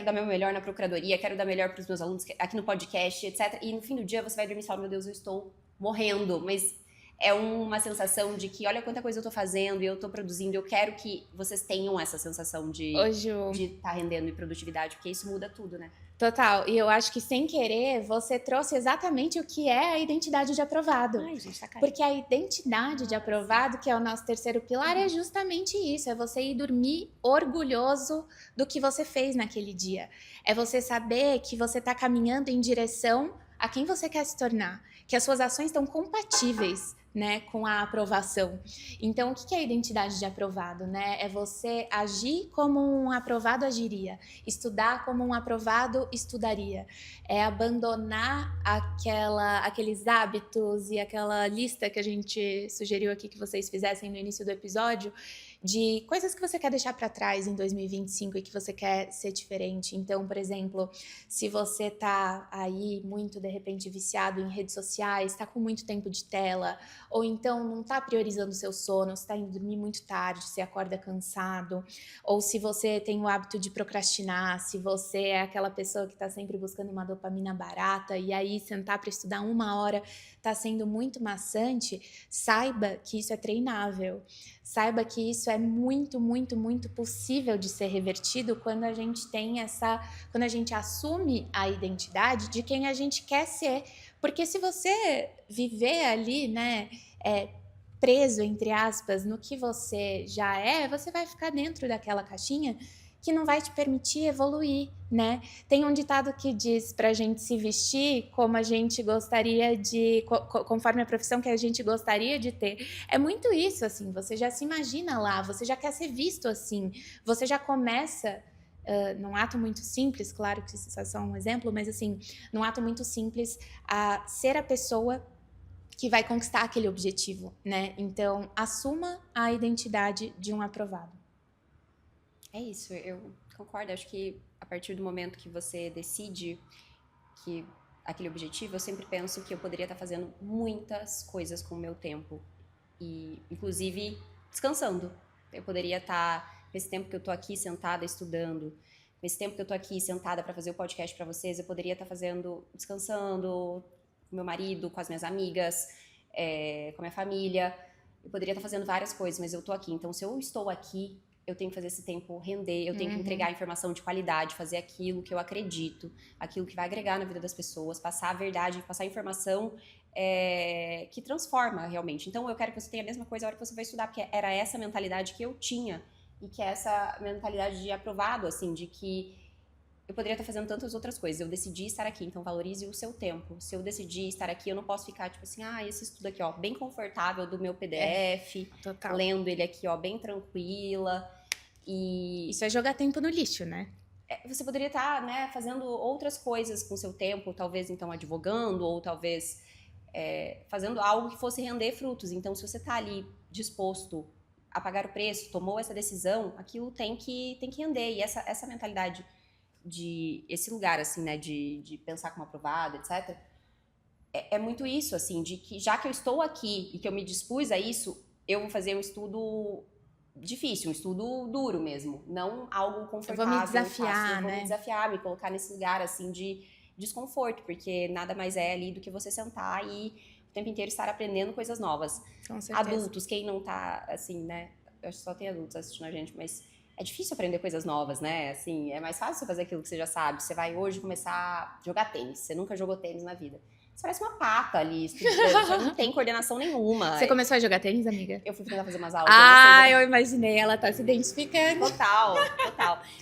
S2: dar meu melhor na procuradoria, quero dar melhor para os meus alunos aqui no podcast, etc. E no fim do dia você vai dormir e fala, meu Deus, eu estou morrendo, mas é uma sensação de que olha quanta coisa eu tô fazendo e eu tô produzindo, eu quero que vocês tenham essa sensação de estar rendendo e produtividade, porque isso muda tudo, né?
S1: Total, e eu acho que sem querer você trouxe exatamente o que é a identidade de aprovado.
S2: Ai, gente, tá caindo.
S1: Porque a identidade de aprovado, que é o nosso terceiro pilar, é justamente isso, é você ir dormir orgulhoso do que você fez naquele dia. É você saber que você tá caminhando em direção a quem você quer se tornar, que as suas ações estão compatíveis né, com a aprovação. Então, o que é a identidade de aprovado, né? É você agir como um aprovado agiria, estudar como um aprovado estudaria. É abandonar aqueles hábitos e aquela lista que a gente sugeriu aqui que vocês fizessem no início do episódio, de coisas que você quer deixar para trás em 2025 e que você quer ser diferente. Então, por exemplo, se você tá aí muito, de repente, viciado em redes sociais, tá com muito tempo de tela, ou então não tá priorizando o seu sono, você tá indo dormir muito tarde, você acorda cansado, ou se você tem o hábito de procrastinar, se você é aquela pessoa que tá sempre buscando uma dopamina barata e aí sentar para estudar 1 hora tá sendo muito maçante, saiba que isso é treinável. Saiba que isso é muito, muito, muito possível de ser revertido quando a gente quando a gente assume a identidade de quem a gente quer ser. Porque se você viver ali, né, preso, entre aspas, no que você já é, você vai ficar dentro daquela caixinha que não vai te permitir evoluir, né? Tem um ditado que diz pra gente se vestir como a gente gostaria de, conforme a profissão que a gente gostaria de ter. É muito isso, assim, você já se imagina lá, você já quer ser visto assim, você já começa, num ato muito simples, claro que isso é só um exemplo, mas assim, num ato muito simples, a ser a pessoa que vai conquistar aquele objetivo, né? Então, assuma a identidade de um aprovado.
S2: É isso, eu concordo. Acho que a partir do momento que você decide que aquele objetivo, eu sempre penso que eu poderia estar fazendo muitas coisas com o meu tempo. E, inclusive, descansando. Eu poderia estar, nesse tempo que eu tô aqui sentada estudando, nesse tempo que eu tô aqui sentada para fazer o podcast para vocês, eu poderia estar descansando com meu marido, com as minhas amigas, com a minha família. Eu poderia estar fazendo várias coisas, mas eu tô aqui. Então, se eu estou aqui, eu tenho que fazer esse tempo render, eu tenho que entregar informação de qualidade, fazer aquilo que eu acredito, aquilo que vai agregar na vida das pessoas, passar a verdade, passar a informação que transforma realmente. Então, eu quero que você tenha a mesma coisa na hora que você vai estudar, porque era essa mentalidade que eu tinha, e que é essa mentalidade de aprovado, assim, de que eu poderia estar fazendo tantas outras coisas. Eu decidi estar aqui, então valorize o seu tempo. Se eu decidi estar aqui, eu não posso ficar, tipo assim, esse estudo aqui, ó, bem confortável do meu PDF,
S1: Total.
S2: lendo ele aqui, ó, bem tranquila. E
S1: isso é jogar tempo no lixo, né?
S2: Você poderia estar, né, fazendo outras coisas com o seu tempo, talvez, então, advogando, ou talvez fazendo algo que fosse render frutos. Então, se você está ali disposto a pagar o preço, tomou essa decisão, aquilo tem que render. E essa mentalidade esse lugar, assim, né, de pensar como aprovado, etc., é muito isso, assim, de que já que eu estou aqui e que eu me dispus a isso, eu vou fazer um estudo difícil, um estudo duro mesmo, não algo confortável.
S1: Eu vou me desafiar,
S2: fácil. Eu vou
S1: né?
S2: me desafiar, me colocar nesse lugar, assim, de desconforto, porque nada mais é ali do que você sentar e o tempo inteiro estar aprendendo coisas novas.
S1: Com certeza.
S2: Adultos, quem não tá, assim, né, eu acho que só tem adultos assistindo a gente, mas é difícil aprender coisas novas, né? Assim, é mais fácil você fazer aquilo que você já sabe. Você vai hoje começar a jogar tênis. Você nunca jogou tênis na vida. Você parece uma pata ali, estudando. Você não tem coordenação nenhuma.
S1: Você começou a jogar tênis, amiga?
S2: Eu fui tentar fazer umas aulas.
S1: Eu imaginei. Ela tá se identificando.
S2: Total.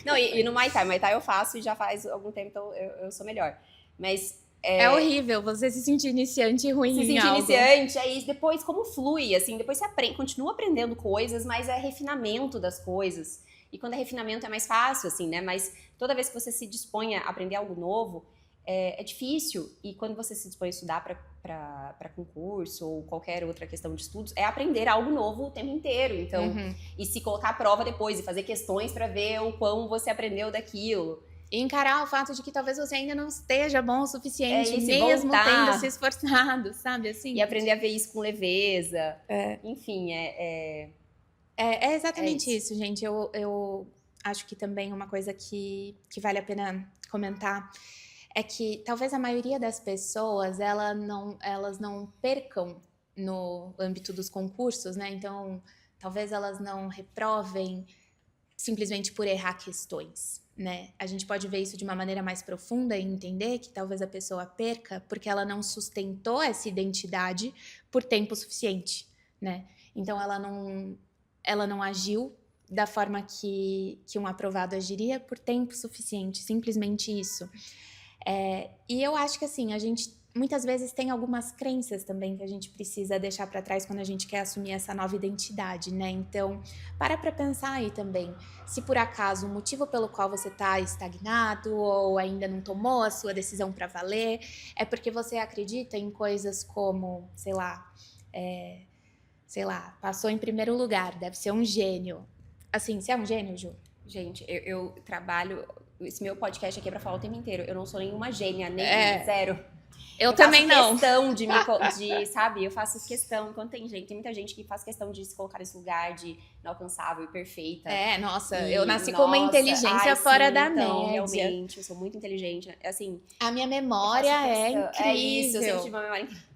S2: Não, e no Muay Thai. Muay Thai eu faço e já faz algum tempo, então eu sou melhor. Mas
S1: é horrível você se sentir iniciante e ruim
S2: se
S1: em
S2: sentir
S1: algo.
S2: iniciante, é isso. Depois, como flui, assim, depois você continua aprendendo coisas, mas é refinamento das coisas. E quando é refinamento é mais fácil, assim, né? Mas toda vez que você se dispõe a aprender algo novo, é difícil. E quando você se dispõe a estudar para concurso ou qualquer outra questão de estudos, é aprender algo novo o tempo inteiro. Então, e se colocar à prova depois e fazer questões para ver o quão você aprendeu daquilo.
S1: E encarar o fato de que talvez você ainda não esteja bom o suficiente,
S2: isso,
S1: mesmo
S2: voltar.
S1: tendo se esforçado, sabe? Assim,
S2: e aprender a ver isso com leveza. Enfim,
S1: é exatamente isso, gente. Eu acho que também uma coisa que vale a pena comentar é que talvez a maioria das pessoas elas não percam no âmbito dos concursos, né? Então, talvez elas não reprovem simplesmente por errar questões, né? A gente pode ver isso de uma maneira mais profunda e entender que talvez a pessoa perca porque ela não sustentou essa identidade por tempo suficiente, né? Então, ela não agiu da forma que um aprovado agiria por tempo suficiente, simplesmente isso. E eu acho que, assim, muitas vezes tem algumas crenças também que a gente precisa deixar para trás quando a gente quer assumir essa nova identidade, né? Então, para pensar aí também, se por acaso o motivo pelo qual você tá estagnado ou ainda não tomou a sua decisão para valer, é porque você acredita em coisas como, sei lá, passou em primeiro lugar, deve ser um gênio. Assim, você é um gênio, Ju?
S2: Gente, eu trabalho... Esse meu podcast aqui é pra falar o tempo inteiro. Eu não sou nenhuma gênia, nem zero.
S1: Eu também não.
S2: Questão sabe? Eu faço questão. Enquanto tem muita gente que faz questão de se colocar nesse lugar de inalcançável e perfeita.
S1: Eu nasci com uma inteligência fora da média.
S2: Realmente, eu sou muito inteligente. Assim,
S1: a minha memória é incrível.
S2: É isso, eu sempre tive uma memória incrível.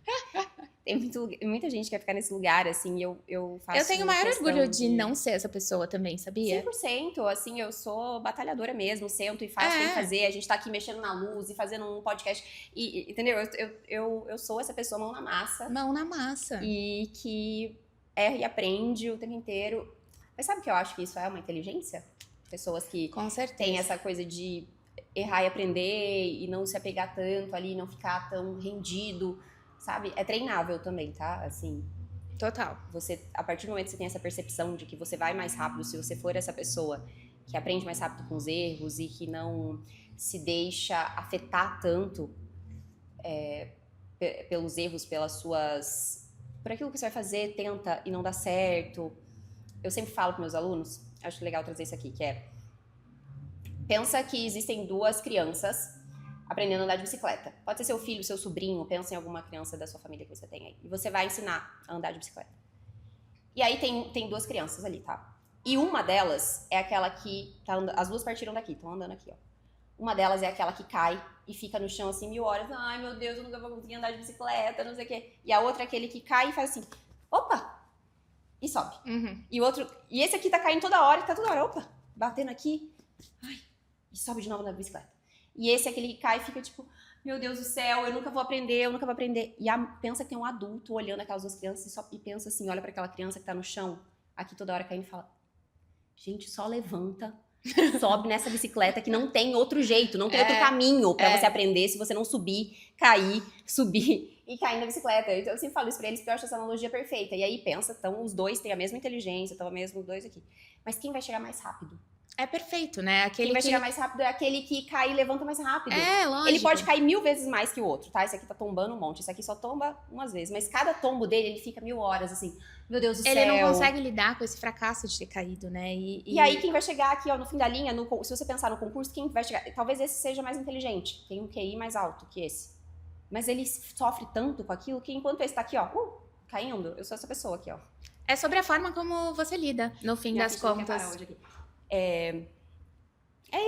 S2: Tem muita gente que quer ficar nesse lugar, assim, eu faço.
S1: Eu tenho o maior orgulho de não ser essa pessoa também, sabia?
S2: 100%, assim, eu sou batalhadora mesmo, sento e faço o que tem que fazer. A gente tá aqui mexendo na luz e fazendo um podcast. Entendeu? Eu sou essa pessoa mão na massa.
S1: Mão na massa.
S2: E que erra e aprende o tempo inteiro. Mas sabe o que eu acho que isso é uma inteligência? Pessoas que
S1: com certeza
S2: têm essa coisa de errar e aprender e não se apegar tanto ali, não ficar tão rendido. Sabe? É treinável também, tá? Assim,
S1: total.
S2: Você, a partir do momento que você tem essa percepção de que você vai mais rápido se você for essa pessoa que aprende mais rápido com os erros e que não se deixa afetar tanto pelos erros, por aquilo que você vai fazer, tenta e não dá certo. Eu sempre falo com meus alunos, acho legal trazer isso aqui, que pensa que existem duas crianças aprendendo a andar de bicicleta. Pode ser seu filho, seu sobrinho, pensa em alguma criança da sua família que você tem aí. E você vai ensinar a andar de bicicleta. E aí tem duas crianças ali, tá? E uma delas é aquela que as duas partiram daqui, estão andando aqui, ó. Uma delas é aquela que cai e fica no chão assim 1000 horas. Ai, meu Deus, eu nunca vou conseguir andar de bicicleta, não sei o quê. E a outra é aquele que cai e faz assim, opa! E sobe.
S1: Uhum.
S2: E esse aqui tá caindo toda hora, tá toda hora, opa! Batendo aqui, ai, e sobe de novo na bicicleta. E esse é aquele que cai e fica tipo, meu Deus do céu, eu nunca vou aprender. E pensa que tem um adulto olhando aquelas duas crianças e pensa assim, olha pra aquela criança que tá no chão, aqui toda hora caindo e fala, gente, só levanta, sobe nessa bicicleta que não tem outro jeito, não tem outro caminho pra você aprender se você não subir, cair, subir e cair na bicicleta. Então eu sempre falo isso pra eles porque eu acho essa analogia perfeita. E aí pensa, então os dois têm a mesma inteligência, estão os dois aqui. Mas quem vai chegar mais rápido?
S1: É perfeito, né?
S2: Quem vai chegar mais rápido é aquele que cai e levanta mais rápido.
S1: Lógico.
S2: Ele pode cair 1000 vezes mais que o outro, tá? Esse aqui tá tombando um monte, esse aqui só tomba umas vezes. Mas cada tombo dele, ele fica 1000 horas, assim, meu Deus do céu.
S1: Ele não consegue lidar com esse fracasso de ter caído, né?
S2: E aí quem vai chegar aqui, ó, no fim da linha, se você pensar no concurso, quem vai chegar? Talvez esse seja mais inteligente, tem um QI mais alto que esse. Mas ele sofre tanto com aquilo que enquanto esse tá aqui, ó, caindo, eu sou essa pessoa aqui, ó.
S1: É sobre a forma como você lida, no fim das contas.
S2: É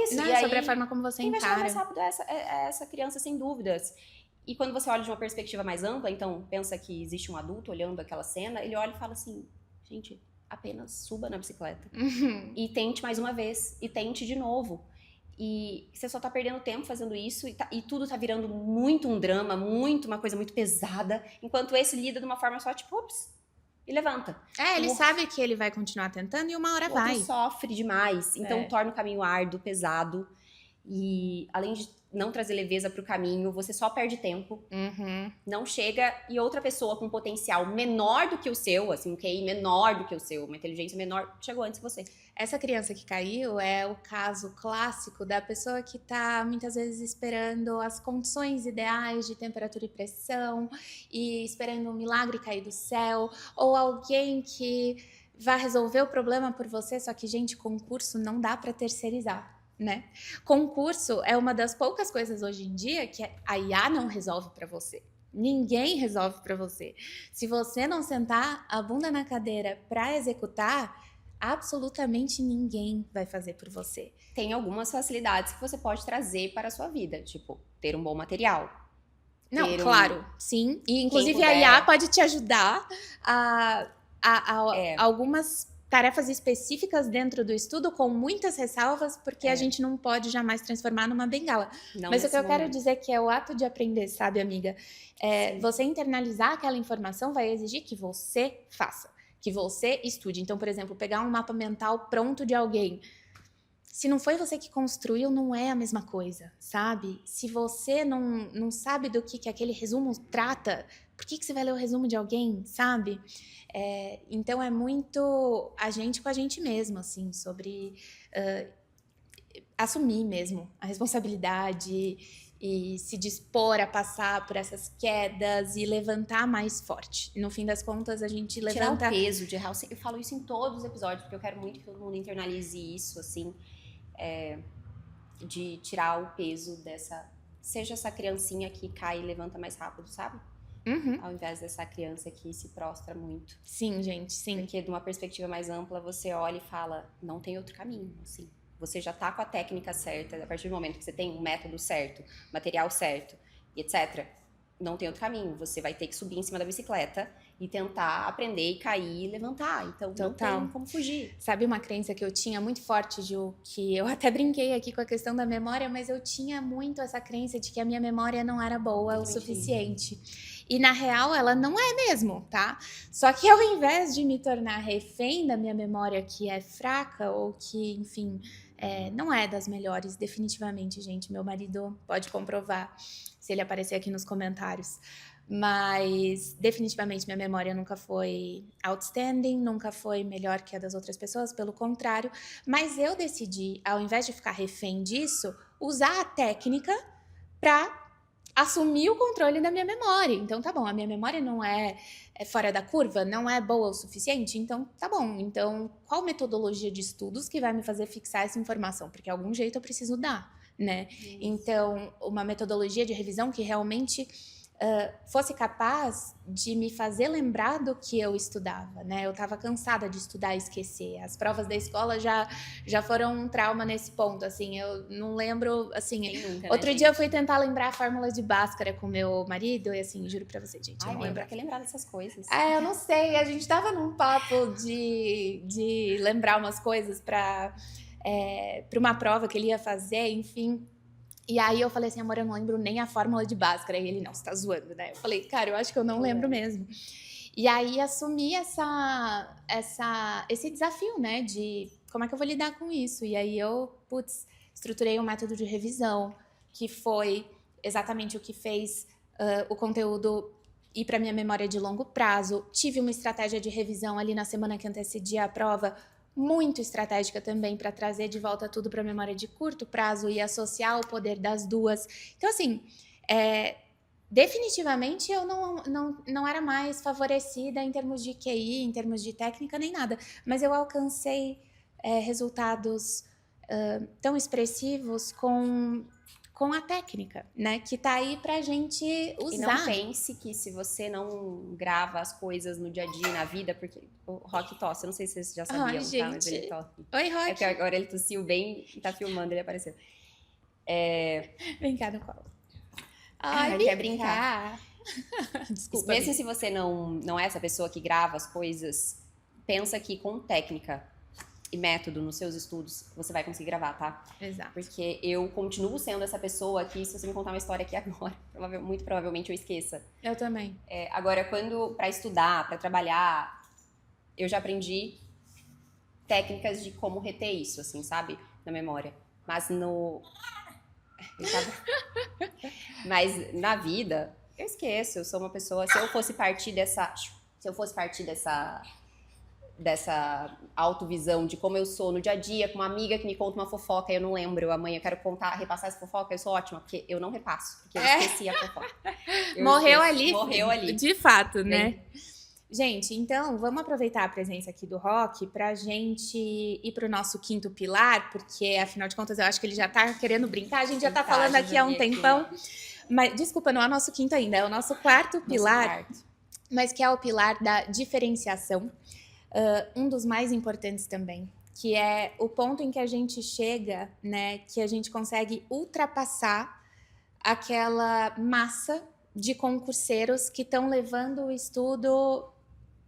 S2: isso.
S1: Não,
S2: e
S1: sobre
S2: aí,
S1: a forma como você
S2: quem vai chegar mais
S1: encara.
S2: rápido é essa criança, sem dúvidas. E quando você olha de uma perspectiva mais ampla, então pensa que existe um adulto olhando aquela cena, ele olha e fala assim, gente, apenas suba na bicicleta.
S1: Uhum.
S2: E tente mais uma vez. E tente de novo. E você só tá perdendo tempo fazendo isso e tudo tá virando muito um drama, uma coisa muito pesada, enquanto esse lida de uma forma só, tipo, ops, e levanta.
S1: Ele sabe que ele vai continuar tentando e uma hora vai.
S2: Sofre demais, então torna o caminho árduo, pesado. E além de não trazer leveza pro caminho, você só perde tempo.
S1: Uhum.
S2: Não chega e outra pessoa com potencial menor do que o seu, assim, um QI menor do que o seu, uma inteligência menor, chegou antes de você.
S1: Essa criança que caiu é o caso clássico da pessoa que tá muitas vezes esperando as condições ideais de temperatura e pressão e esperando um milagre cair do céu, ou alguém que vai resolver o problema por você, só que, gente, concurso não dá para terceirizar. Né? Concurso é uma das poucas coisas hoje em dia que a IA não resolve para você. Ninguém resolve para você. Se você não sentar a bunda na cadeira para executar, absolutamente ninguém vai fazer por você.
S2: Tem algumas facilidades que você pode trazer para a sua vida, tipo, ter um bom material.
S1: Não, claro, sim. E inclusive a IA pode te ajudar a algumas tarefas específicas dentro do estudo com muitas ressalvas, porque a gente não pode jamais transformar numa bengala. Mas o que eu quero dizer que é o ato de aprender, sabe, amiga? Você internalizar aquela informação vai exigir que você faça, que você estude. Então, por exemplo, pegar um mapa mental pronto de alguém. se não foi você que construiu, não é a mesma coisa, sabe? Se você não sabe do que aquele resumo trata, por que você vai ler o resumo de alguém, sabe? Então é muito a gente com a gente mesmo, assim, sobre assumir mesmo a responsabilidade e se dispor a passar por essas quedas e levantar mais forte. No fim das contas, a gente levanta...
S2: Tirar o peso de errar. Eu falo isso em todos os episódios, porque eu quero muito que todo mundo internalize isso, assim, de tirar o peso dessa... Seja essa criancinha que cai e levanta mais rápido, sabe?
S1: Uhum.
S2: Ao invés dessa criança que se prostra muito.
S1: Sim, gente, sim.
S2: Porque de uma perspectiva mais ampla, você olha e fala, não tem outro caminho, assim. Você já tá com a técnica certa, a partir do momento que você tem um método certo, material certo, e etc., não tem outro caminho. Você vai ter que subir em cima da bicicleta e tentar aprender e cair e levantar. Então, não tem como fugir.
S1: Sabe uma crença que eu tinha muito forte, Ju, que eu até brinquei aqui com a questão da memória, mas eu tinha muito essa crença de que a minha memória não era boa o suficiente. E, na real, ela não é mesmo, tá? Só que ao invés de me tornar refém da minha memória que é fraca ou que, enfim... não é das melhores, definitivamente, gente. Meu marido pode comprovar se ele aparecer aqui nos comentários. Mas, definitivamente, minha memória nunca foi outstanding, nunca foi melhor que a das outras pessoas, pelo contrário. Mas eu decidi, ao invés de ficar refém disso, usar a técnica para assumir o controle da minha memória. Então, tá bom, a minha memória não é fora da curva, não é boa o suficiente, então tá bom. Então, qual metodologia de estudos que vai me fazer fixar essa informação? Porque algum jeito eu preciso dar, né? Isso. Então, uma metodologia de revisão que realmente fosse capaz de me fazer lembrar do que eu estudava, né? Eu estava cansada de estudar e esquecer. As provas da escola já foram um trauma nesse ponto, assim. Eu não lembro, assim... Outro dia eu fui tentar lembrar a fórmula de Bhaskara com meu marido e, assim, juro pra você, gente, eu não lembro.
S2: Pra que lembrar dessas coisas?
S1: Eu não sei. A gente tava num papo de lembrar umas coisas pra uma prova que ele ia fazer, enfim... E aí eu falei assim, amor, eu não lembro nem a fórmula de Bhaskara. E ele, não, você tá zoando, né? Eu falei, cara, eu acho que eu não lembro mesmo. E aí assumi esse desafio, né? De como é que eu vou lidar com isso? E aí eu, estruturei um método de revisão, que foi exatamente o que fez o conteúdo ir para minha memória de longo prazo. Tive uma estratégia de revisão ali na semana que antecedia a prova, muito estratégica também para trazer de volta tudo para a memória de curto prazo e associar o poder das duas. Então, assim, definitivamente eu não era mais favorecida em termos de QI, em termos de técnica, nem nada. Mas eu alcancei resultados tão expressivos com a técnica, né? Que tá aí pra gente usar.
S2: E não pense que se você não grava as coisas no dia a dia, na vida, porque o Rock tosse, eu não sei se vocês já sabiam, tá? Mas ele tosse.
S1: Oi, Rock.
S2: É que agora ele tossiu bem e tá filmando, ele apareceu.
S1: Vem cá no colo.
S2: Ele quer brincar.
S1: Desculpa.
S2: Mesmo se você não é essa pessoa que grava as coisas, pensa que com técnica e método nos seus estudos, você vai conseguir gravar, tá?
S1: Exato.
S2: Porque eu continuo sendo essa pessoa que, se você me contar uma história aqui agora, muito provavelmente eu esqueça.
S1: Eu também.
S2: Agora, pra estudar, pra trabalhar, eu já aprendi técnicas de como reter isso, assim, sabe? Na memória. Mas Mas na vida, eu esqueço. Eu sou uma pessoa... Se eu fosse partir dessa autovisão de como eu sou no dia a dia, com uma amiga que me conta uma fofoca e eu não lembro, amanhã eu quero repassar essa fofoca, eu sou ótima, porque eu não repasso, porque eu esqueci a fofoca.
S1: Morreu ali. De fato, né?
S2: Bem...
S1: Gente, então, vamos aproveitar a presença aqui do Rock pra gente ir pro nosso quinto pilar, porque, afinal de contas, eu acho que ele já tá querendo brincar, a gente já tá falando aqui há um tempão. Mas, desculpa, não é o nosso quinto ainda, é o nosso quarto pilar, mas que é o pilar da diferenciação. Um dos mais importantes também, que é o ponto em que a gente chega, né, que a gente consegue ultrapassar aquela massa de concurseiros que estão levando o estudo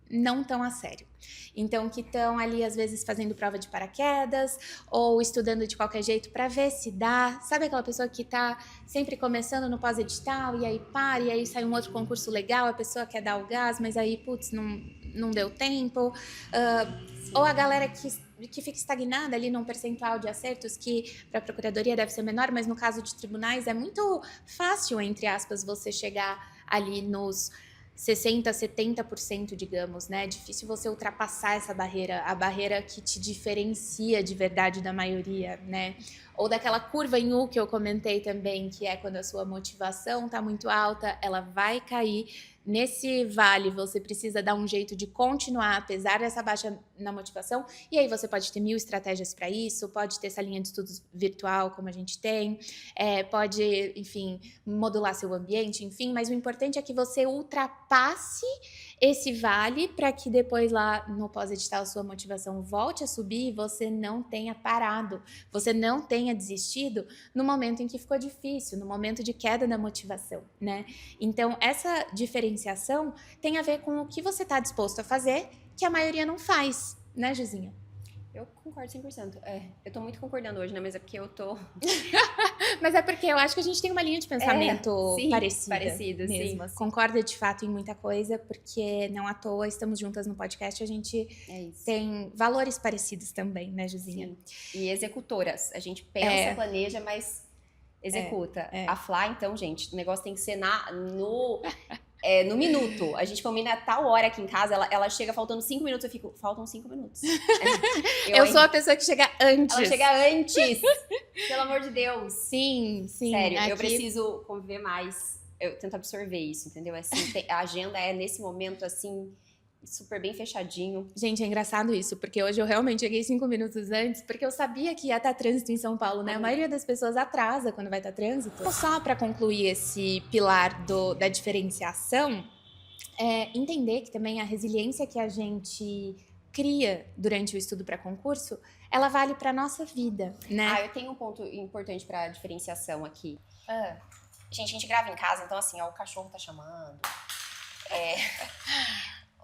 S1: não tão a sério. Então, que estão ali, às vezes, fazendo prova de paraquedas ou estudando de qualquer jeito para ver se dá. Sabe aquela pessoa que está sempre começando no pós-edital e aí para, e aí sai um outro concurso legal, a pessoa quer dar o gás, mas aí, não deu tempo. Ou a galera que que fica estagnada ali num percentual de acertos que para a procuradoria deve ser menor, mas no caso de tribunais é muito fácil, entre aspas, você chegar ali nos 60, 70%, digamos, né? É difícil você ultrapassar essa barreira, a barreira que te diferencia de verdade da maioria, né? Ou daquela curva em U que eu comentei também, que é quando a sua motivação está muito alta, ela vai cair. Nesse vale, você precisa dar um jeito de continuar, apesar dessa baixa na motivação. E aí você pode ter 1000 estratégias para isso, pode ter essa linha de estudos virtual, como a gente tem, pode, enfim, modular seu ambiente, enfim. Mas o importante é que você ultrapasse esse vale para que depois lá no pós-edital sua motivação volte a subir e você não tenha parado, você não tenha desistido no momento em que ficou difícil, no momento de queda da motivação, né? Então, essa diferenciação tem a ver com o que você está disposto a fazer, que a maioria não faz, né, Juzinha?
S2: Eu concordo 100%. Eu tô muito concordando hoje, né? Mas é porque eu tô...
S1: Mas é porque eu acho que a gente tem uma linha de pensamento
S2: sim,
S1: parecida mesmo.
S2: sim.
S1: Assim. Concorda de fato em muita coisa, porque não à toa estamos juntas no podcast, a gente tem valores parecidos também, né, Juzinha?
S2: Sim. E executoras. A gente pensa, planeja, mas executa. A Flá, então, gente, o negócio tem que ser no minuto. A gente combina tal hora aqui em casa, ela chega faltando 5 minutos, eu fico, faltam 5 minutos.
S1: Eu sou a pessoa que chega antes.
S2: Ela chega antes. Pelo amor de Deus.
S1: Sim.
S2: Sério, eu preciso conviver mais. Eu tento absorver isso, entendeu? Assim, a agenda é nesse momento, assim, super bem fechadinho.
S1: Gente, é engraçado isso, porque hoje eu realmente cheguei 5 minutos antes, porque eu sabia que ia estar trânsito em São Paulo, né? A maioria das pessoas atrasa quando vai estar trânsito. Só para concluir esse pilar da diferenciação, entender que também a resiliência que a gente cria durante o estudo para concurso, ela vale para nossa vida, né?
S2: Eu tenho um ponto importante para diferenciação aqui. Gente, a gente grava em casa, então assim, o cachorro tá chamando.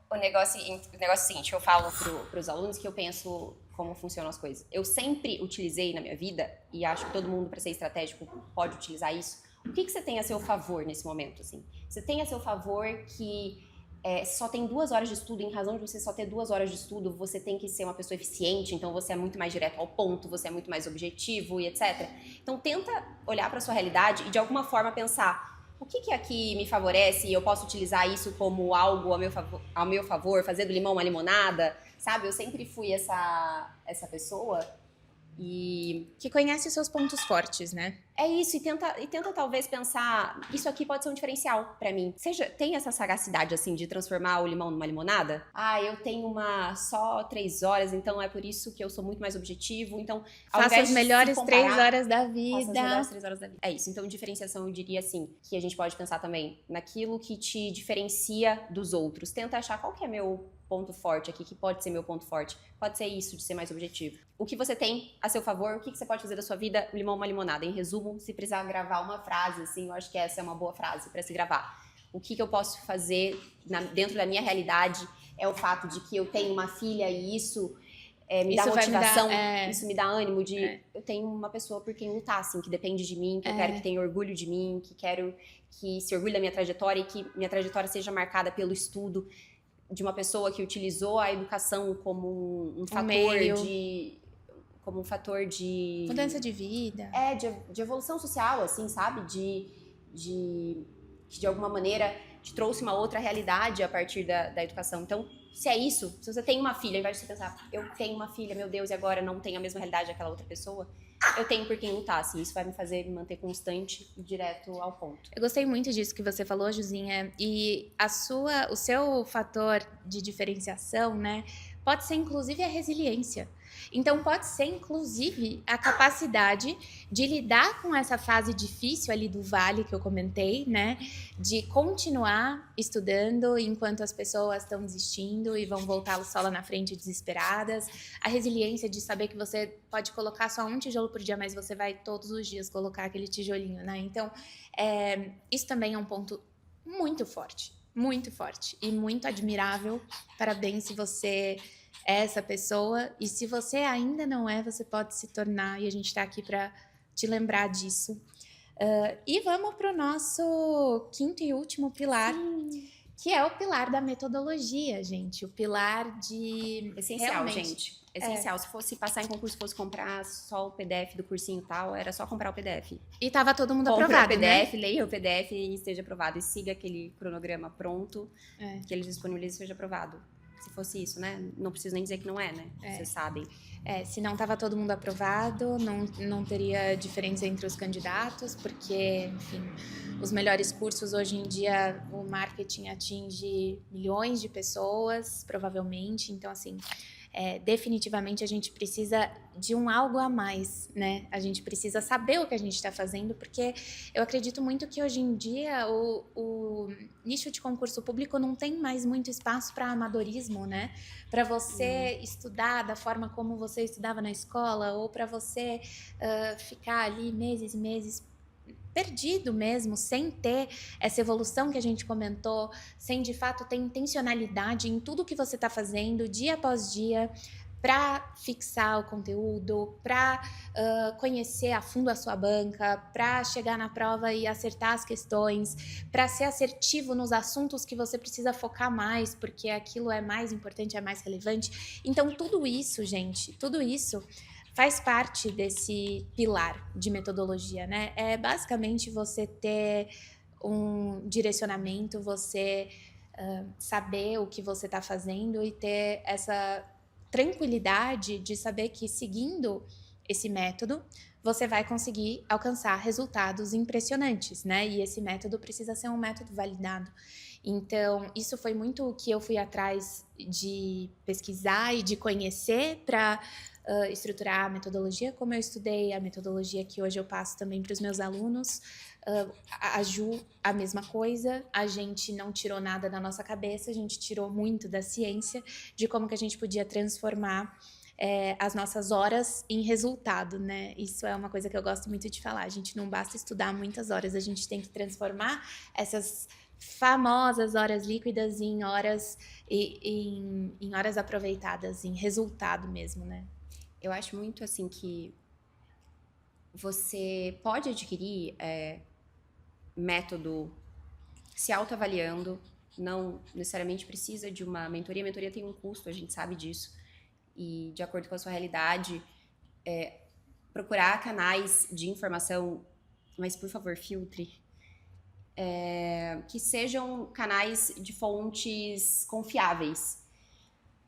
S2: O negócio é o seguinte, eu falo pros alunos que eu penso como funcionam as coisas. Eu sempre utilizei na minha vida, e acho que todo mundo, para ser estratégico, pode utilizar isso. O que você tem a seu favor nesse momento, assim? Você tem a seu favor que só tem 2 horas de estudo, em razão de você só ter 2 horas de estudo, você tem que ser uma pessoa eficiente, então você é muito mais direto ao ponto, você é muito mais objetivo e etc. Então tenta olhar para sua realidade e de alguma forma pensar: o que aqui me favorece e eu posso utilizar isso como algo ao meu favor, fazer do limão uma limonada, sabe? Eu sempre fui essa pessoa e...
S1: que conhece os seus pontos fortes, né?
S2: É isso, e tenta talvez pensar, isso aqui pode ser um diferencial pra mim. Tem essa sagacidade, assim, de transformar o limão numa limonada? Eu tenho só 3 horas, então é por isso que eu sou muito mais objetivo, então...
S1: Faça as melhores 3 horas da vida.
S2: Faça as melhores 3 horas da vida. É isso, então diferenciação eu diria assim, que a gente pode pensar também naquilo que te diferencia dos outros. Tenta achar qual que é meu ponto forte aqui, que pode ser meu ponto forte. Pode ser isso, de ser mais objetivo. O que você tem a seu favor, o que você pode fazer da sua vida, limão uma limonada. Em resumo, se precisar gravar uma frase, assim, eu acho que essa é uma boa frase para se gravar. O que eu posso fazer dentro da minha realidade é o fato de que eu tenho uma filha e isso me dá motivação, isso me dá ânimo de... Eu tenho uma pessoa por quem lutar, assim, que depende de mim, que eu quero que tenha orgulho de mim, que quero que se orgulhe da minha trajetória e que minha trajetória seja marcada pelo estudo de uma pessoa que utilizou a educação como um fator de
S1: mudança de vida.
S2: De evolução social, assim, sabe? De alguma maneira te trouxe uma outra realidade a partir da educação. Então, se é isso, se você tem uma filha, ao invés de você pensar, eu tenho uma filha, meu Deus, e agora não tenho a mesma realidade daquela outra pessoa, eu tenho por quem lutar, assim, isso vai me fazer me manter constante e direto ao ponto.
S1: Eu gostei muito disso que você falou, Juzinha, e o seu fator de diferenciação, né, pode ser inclusive a resiliência. Então pode ser inclusive a capacidade de lidar com essa fase difícil ali do vale que eu comentei, né, de continuar estudando enquanto as pessoas estão desistindo e vão voltar o sol lá na frente desesperadas, a resiliência de saber que você pode colocar só um tijolo por dia, mas você vai todos os dias colocar aquele tijolinho, né? Então isso também é um ponto muito forte e muito admirável. Parabéns se você é essa pessoa, e se você ainda não é, você pode se tornar, e a gente tá aqui para te lembrar disso. E vamos pro nosso quinto e último pilar, que é o pilar da metodologia, gente. O pilar de...
S2: Essencial,
S1: realmente,
S2: gente. Essencial. Se fosse passar em concurso, fosse comprar só o PDF do cursinho e tal, era só comprar o PDF.
S1: E tava todo mundo
S2: Compre
S1: aprovado,
S2: o PDF,
S1: né?
S2: leia o PDF e esteja aprovado. E siga aquele cronograma pronto
S1: É.
S2: que eles disponibilizam e seja aprovado. Se fosse isso, né? Não preciso nem dizer que não é, né? Vocês sabem.
S1: Se não estava todo mundo aprovado, não teria diferença entre os candidatos, porque, enfim, os melhores cursos hoje em dia, o marketing atinge milhões de pessoas, provavelmente. Então, assim, definitivamente a gente precisa de um algo a mais, né? A gente precisa saber o que a gente está fazendo, porque eu acredito muito que hoje em dia o nicho de concurso público não tem mais muito espaço para amadorismo, né? Para você estudar da forma como você estudava na escola, ou para você ficar ali meses e meses perdido mesmo, sem ter essa evolução que a gente comentou, sem de fato ter intencionalidade em tudo que você está fazendo dia após dia, para fixar o conteúdo, para conhecer a fundo a sua banca, para chegar na prova e acertar as questões, para ser assertivo nos assuntos que você precisa focar mais, porque aquilo é mais importante, é mais relevante. Então, tudo isso, gente, tudo isso faz parte desse pilar de metodologia, né? É basicamente você ter um direcionamento, você saber o que você está fazendo e ter essa tranquilidade de saber que seguindo esse método, você vai conseguir alcançar resultados impressionantes, né? E esse método precisa ser um método validado. Então, isso foi muito o que eu fui atrás de pesquisar e de conhecer para estruturar a metodologia, como eu estudei a metodologia que hoje eu passo também para os meus alunos. A Ju, a mesma coisa, a gente não tirou nada da nossa cabeça, a gente tirou muito da ciência, de como que a gente podia transformar as nossas horas em resultado, né? Isso é uma coisa que eu gosto muito de falar, a gente não basta estudar muitas horas, a gente tem que transformar essas famosas horas líquidas em horas, em horas aproveitadas, em resultado mesmo, né?
S2: Eu acho muito assim que você pode adquirir método se autoavaliando, não necessariamente precisa de uma mentoria. A mentoria tem um custo, a gente sabe disso. E de acordo com a sua realidade, procurar canais de informação, mas por favor, filtre. Que sejam canais de fontes confiáveis.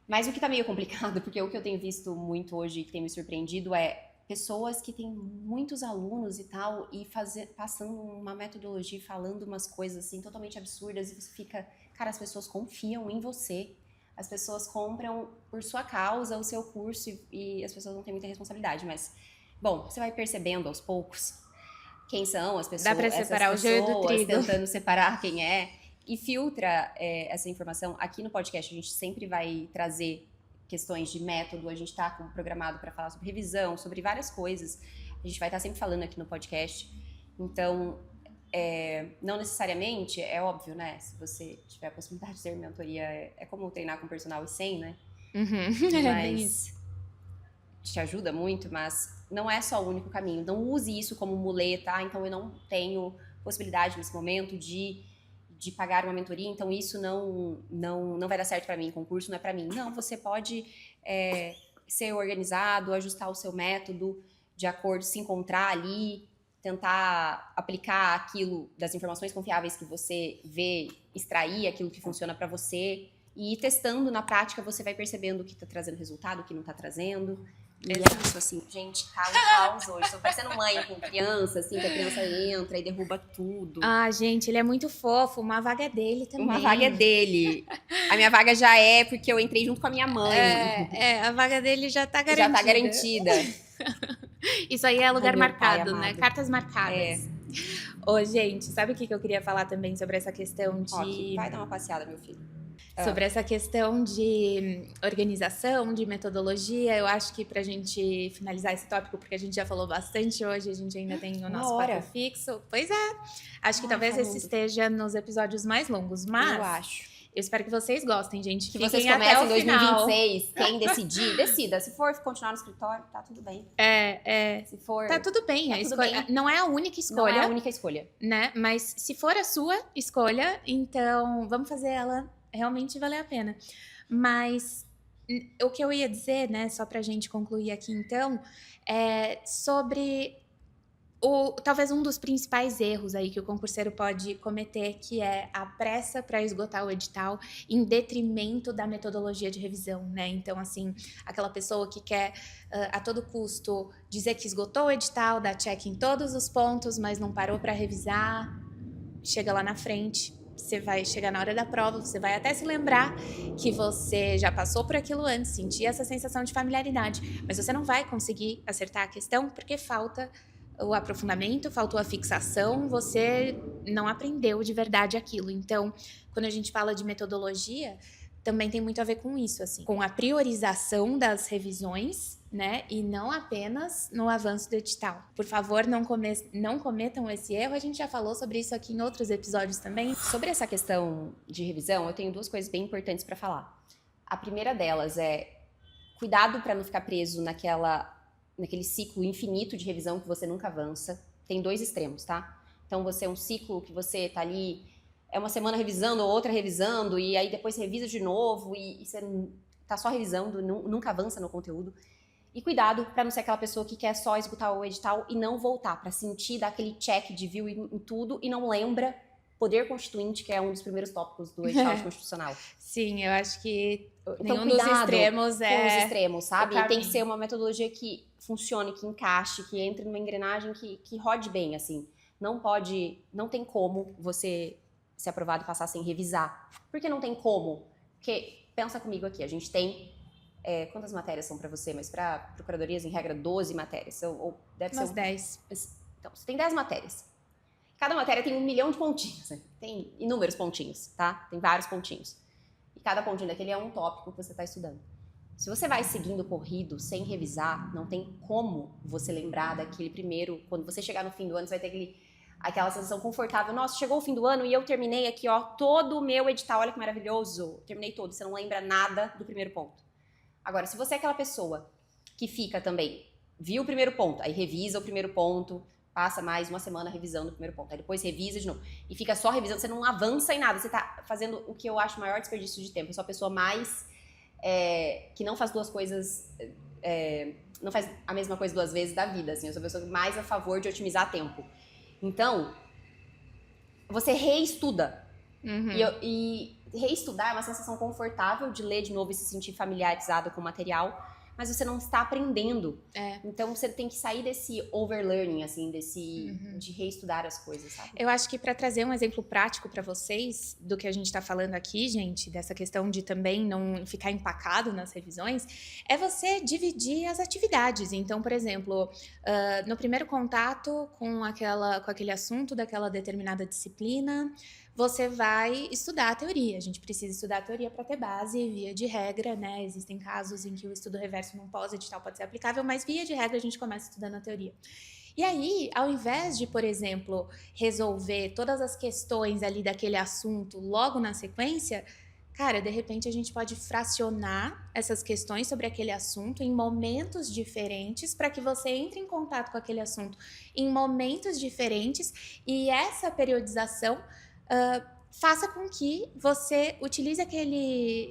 S2: Mas o que tá meio complicado, porque o que eu tenho visto muito hoje, que tem me surpreendido, é pessoas que têm muitos alunos e tal, e passando uma metodologia, falando umas coisas assim totalmente absurdas, e você fica, cara, as pessoas confiam em você. As pessoas compram por sua causa o seu curso e as pessoas não têm muita responsabilidade, mas, bom, você vai percebendo aos poucos quem são as pessoas,
S1: dá pra separar o joio do trigo,
S2: tentando separar quem é. E filtra essa informação. Aqui no podcast a gente sempre vai trazer questões de método, a gente está programado para falar sobre revisão, sobre várias coisas. A gente vai estar sempre falando aqui no podcast. Então, não necessariamente, é óbvio, né? Se você tiver a possibilidade de ter mentoria, é como treinar com personal e sem, né? Mas te ajuda muito, mas não é só o único caminho. Não use isso como muleta, então eu não tenho possibilidade nesse momento de pagar uma mentoria, então isso não vai dar certo para mim, concurso não é para mim. Não, você pode ser organizado, ajustar o seu método de acordo, se encontrar ali, tentar aplicar aquilo das informações confiáveis que você vê, extrair aquilo que funciona para você e ir testando na prática, você vai percebendo o que está trazendo resultado, o que não está trazendo. E é isso, assim, gente, tá um caos hoje. Tô parecendo mãe com criança, assim, que a criança entra e derruba tudo.
S1: Ah, gente, ele é muito fofo. Uma vaga é dele também.
S2: Uma vaga é dele. A minha vaga já é porque eu entrei junto com a minha mãe.
S1: A vaga dele já tá garantida.
S2: Já tá garantida.
S1: Isso aí é lugar marcado, né?
S2: Amado.
S1: Cartas marcadas. Ô, gente, sabe o que eu queria falar também sobre essa questão de...
S2: Vai dar uma passeada, meu filho.
S1: Sobre essa questão de organização, de metodologia, eu acho que pra gente finalizar esse tópico, porque a gente já falou bastante hoje, a gente ainda tem o nosso papo fixo. Pois é, acho que talvez esse esteja nos episódios mais longos, mas...
S2: Eu acho.
S1: Eu espero que vocês gostem, gente.
S2: Que
S1: Fiquem
S2: vocês
S1: até
S2: comecem
S1: o
S2: em
S1: final.
S2: 2026. Quem decidir, decida. Se for continuar no escritório, tá tudo bem. Se for...
S1: Tá tudo bem.
S2: Tá
S1: A
S2: tudo
S1: escolha
S2: bem.
S1: não é a única
S2: Não é
S1: escolha,
S2: a única escolha.
S1: né? Mas se for a sua escolha, então vamos fazer ela realmente valer a pena. Mas o que eu ia dizer, né, só pra gente concluir aqui então, é sobre talvez um dos principais erros aí que o concurseiro pode cometer, que é a pressa para esgotar o edital em detrimento da metodologia de revisão, né? Então, assim, aquela pessoa que quer a todo custo dizer que esgotou o edital, dar check em todos os pontos, mas não parou para revisar, chega lá na frente, você vai chegar na hora da prova, você vai até se lembrar que você já passou por aquilo antes, sentir essa sensação de familiaridade, mas você não vai conseguir acertar a questão porque falta o aprofundamento, faltou a fixação, você não aprendeu de verdade aquilo. Então, quando a gente fala de metodologia, também tem muito a ver com isso, assim, com a priorização das revisões, né, e não apenas no avanço do edital. Por favor, não cometam esse erro, a gente já falou sobre isso aqui em outros episódios também.
S2: Sobre essa questão de revisão, eu tenho duas coisas bem importantes para falar. A primeira delas é cuidado para não ficar preso naquele ciclo infinito de revisão que você nunca avança. Tem dois extremos, tá? Então, você é um ciclo que você tá ali, é uma semana revisando, outra revisando, e aí depois revisa de novo, e você tá só revisando, nunca avança no conteúdo. E cuidado para não ser aquela pessoa que quer só esgotar o edital e não voltar, para sentir, dar aquele check de view em tudo e não lembra poder constituinte, que é um dos primeiros tópicos do edital constitucional.
S1: Sim, eu acho que
S2: Então,
S1: nenhum dos extremos
S2: com os extremos, sabe?
S1: o
S2: Tem que ser uma metodologia que funcione, que encaixe, que entre numa engrenagem que rode bem, assim. Não tem como você ser aprovado e passar sem revisar. Por que não tem como? Porque, pensa comigo aqui, a gente tem... quantas matérias são para você? Mas para procuradorias, em regra, 12 matérias. Ou deve
S1: umas
S2: ser
S1: 10.
S2: Então, você tem 10 matérias. Cada matéria tem 1 milhão de pontinhos. Né? Tem inúmeros pontinhos, tá? Tem vários pontinhos. E cada pontinho daquele é um tópico que você está estudando. Se você vai seguindo corrido, sem revisar, não tem como você lembrar daquele primeiro... Quando você chegar no fim do ano, você vai ter aquela sensação confortável. Nossa, chegou o fim do ano e eu terminei aqui, ó, todo o meu edital. Olha que maravilhoso. Terminei todo. Você não lembra nada do primeiro ponto. Agora, se você é aquela pessoa que fica também, viu o primeiro ponto, aí revisa o primeiro ponto, passa mais uma semana revisando o primeiro ponto, aí depois revisa de novo, e fica só revisando, você não avança em nada, você tá fazendo o que eu acho o maior desperdício de tempo. Eu sou a pessoa mais, que não faz duas coisas, não faz a mesma coisa duas vezes da vida, assim, eu sou a pessoa mais a favor de otimizar tempo. Então, você reestuda, e reestudar é uma sensação confortável de ler de novo e se sentir familiarizado com o material, mas você não está aprendendo. Então, você tem que sair desse overlearning, assim, de reestudar as coisas, sabe?
S1: Eu acho que para trazer um exemplo prático para vocês do que a gente está falando aqui, gente, dessa questão de também não ficar empacado nas revisões, é você dividir as atividades. Então, por exemplo, no primeiro contato com aquele assunto daquela determinada disciplina, você vai estudar a teoria. A gente precisa estudar a teoria para ter base, via de regra, né? Existem casos em que o estudo reverso num pós-edital pode ser aplicável, mas via de regra a gente começa estudando a teoria. E aí, ao invés de, por exemplo, resolver todas as questões ali daquele assunto logo na sequência, cara, de repente a gente pode fracionar essas questões sobre aquele assunto em momentos diferentes para que você entre em contato com aquele assunto em momentos diferentes, e essa periodização faça com que você utilize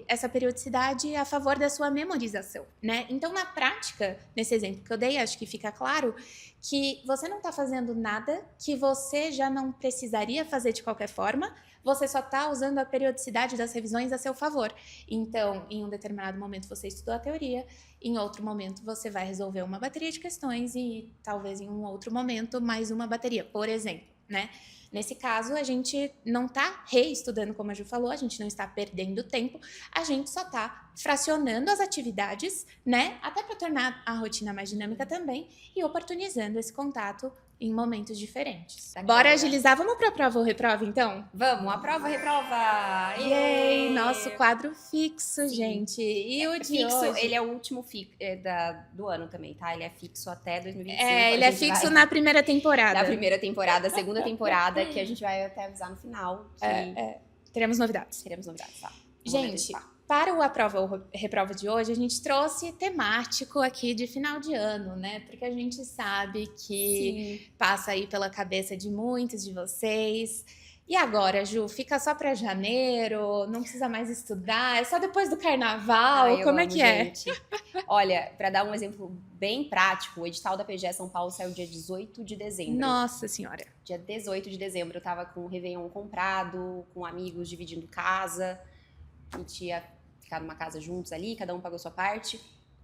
S1: essa periodicidade a favor da sua memorização, né? Então, na prática, nesse exemplo que eu dei, acho que fica claro que você não está fazendo nada que você já não precisaria fazer de qualquer forma, você só está usando a periodicidade das revisões a seu favor. Então, em um determinado momento você estudou a teoria, em outro momento você vai resolver uma bateria de questões e talvez em um outro momento mais uma bateria, por exemplo, né? Nesse caso, a gente não está reestudando, como a Ju falou, a gente não está perdendo tempo, a gente só está fracionando as atividades, né? Até para tornar a rotina mais dinâmica também e oportunizando esse contato em momentos diferentes. Bora agilizar? Vamos para a prova ou reprova, então?
S2: Vamos, aprova, reprova!
S1: Yay! Nosso quadro fixo, gente. E o de
S2: fixo,
S1: hoje?
S2: ele é o último do ano também, tá? Ele é fixo até 2025.
S1: Ele é fixo na primeira temporada.
S2: Na primeira temporada, segunda temporada, que a gente vai até avisar no final.
S1: Teremos novidades.
S2: Teremos novidades, tá?
S1: Gente, para o Aprova ou Reprova de hoje, a gente trouxe temático aqui de final de ano, né? Porque a gente sabe que passa aí pela cabeça de muitos de vocês. E agora, Ju, fica só para janeiro, não precisa mais estudar, é só depois do carnaval, como é que
S2: gente. Olha, para dar um exemplo bem prático, o edital da PGE São Paulo saiu dia 18 de dezembro.
S1: Nossa Senhora!
S2: Dia 18 de dezembro, eu tava com o Réveillon comprado, com amigos dividindo casa, a gente ia ficar numa casa juntos ali, cada um pagou sua parte,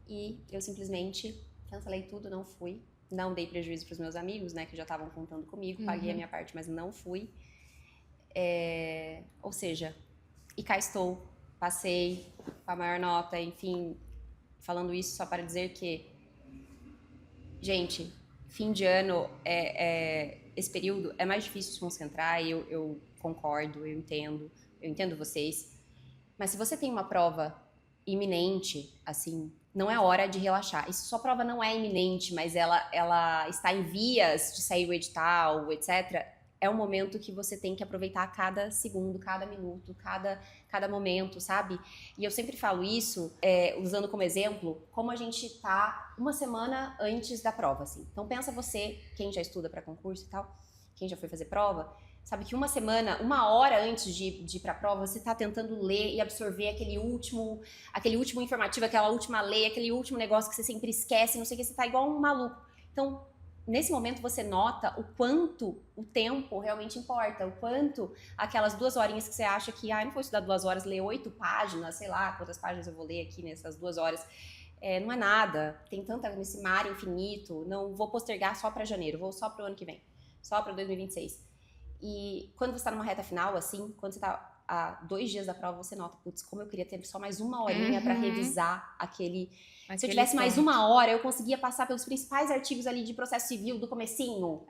S2: e eu simplesmente cancelei tudo, não fui. Não dei prejuízo pros meus amigos, né, que já estavam contando comigo, paguei a minha parte, mas não fui. Ou seja, e cá estou, passei com a maior nota, enfim, falando isso só para dizer que, gente, fim de ano, esse período é mais difícil de se concentrar, eu concordo, eu entendo vocês, mas se você tem uma prova iminente, assim, não é hora de relaxar. E se sua prova não é iminente, mas ela está em vias de sair o edital, etc., é um momento que você tem que aproveitar cada segundo, cada minuto, cada momento, sabe? E eu sempre falo isso, usando como exemplo, como a gente tá uma semana antes da prova, assim. Então pensa você, quem já estuda para concurso e tal, quem já foi fazer prova, sabe que uma hora antes de ir pra prova, você tá tentando ler e absorver aquele último informativo, aquela última lei, aquele último negócio que você sempre esquece, não sei o que, você tá igual um maluco. Então, nesse momento você nota o quanto o tempo realmente importa, o quanto aquelas 2 horinhas que você acha que, não vou estudar 2 horas, ler 8 páginas, sei lá quantas páginas eu vou ler aqui nessas 2 horas, não é nada, tem tanta nesse mar infinito, não vou postergar só para janeiro, vou só para o ano que vem, só para 2026. E quando você tá numa reta final, assim, quando você tá a 2 dias da prova, você nota, putz, como eu queria ter só mais uma horinha para revisar aquele... Se eu tivesse mais uma hora, eu conseguia passar pelos principais artigos ali de processo civil do comecinho.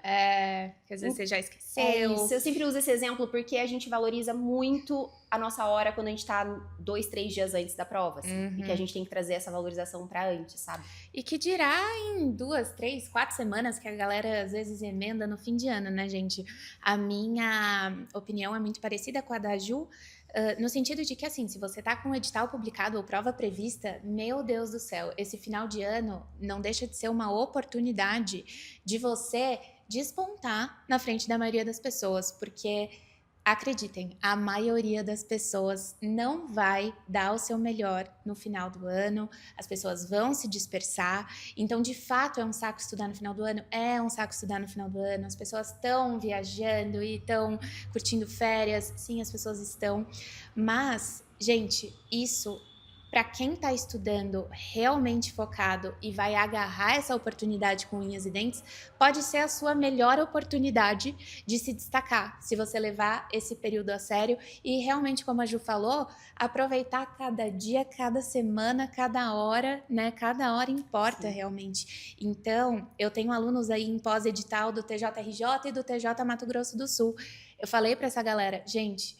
S1: Que às vezes você já esqueceu.
S2: Isso. Eu sempre uso esse exemplo porque a gente valoriza muito a nossa hora quando a gente tá 2, 3 dias antes da prova, assim. E que a gente tem que trazer essa valorização pra antes, sabe?
S1: E que dirá em 2, 3, 4 semanas que a galera às vezes emenda no fim de ano, né, gente? A minha opinião é muito parecida com a da Ju, no sentido de que, assim, se você tá com um edital publicado ou prova prevista, meu Deus do céu, esse final de ano não deixa de ser uma oportunidade de você despontar na frente da maioria das pessoas, porque... acreditem, a maioria das pessoas não vai dar o seu melhor no final do ano, as pessoas vão se dispersar, então de fato é um saco estudar no final do ano, as pessoas estão viajando e estão curtindo férias, sim, as pessoas estão, mas, gente, isso... para quem está estudando realmente focado e vai agarrar essa oportunidade com unhas e dentes, pode ser a sua melhor oportunidade de se destacar, se você levar esse período a sério e realmente, como a Ju falou, aproveitar cada dia, cada semana, cada hora, né? Cada hora importa realmente. Então, eu tenho alunos aí em pós-edital do TJRJ e do TJ Mato Grosso do Sul. Eu falei para essa galera, gente...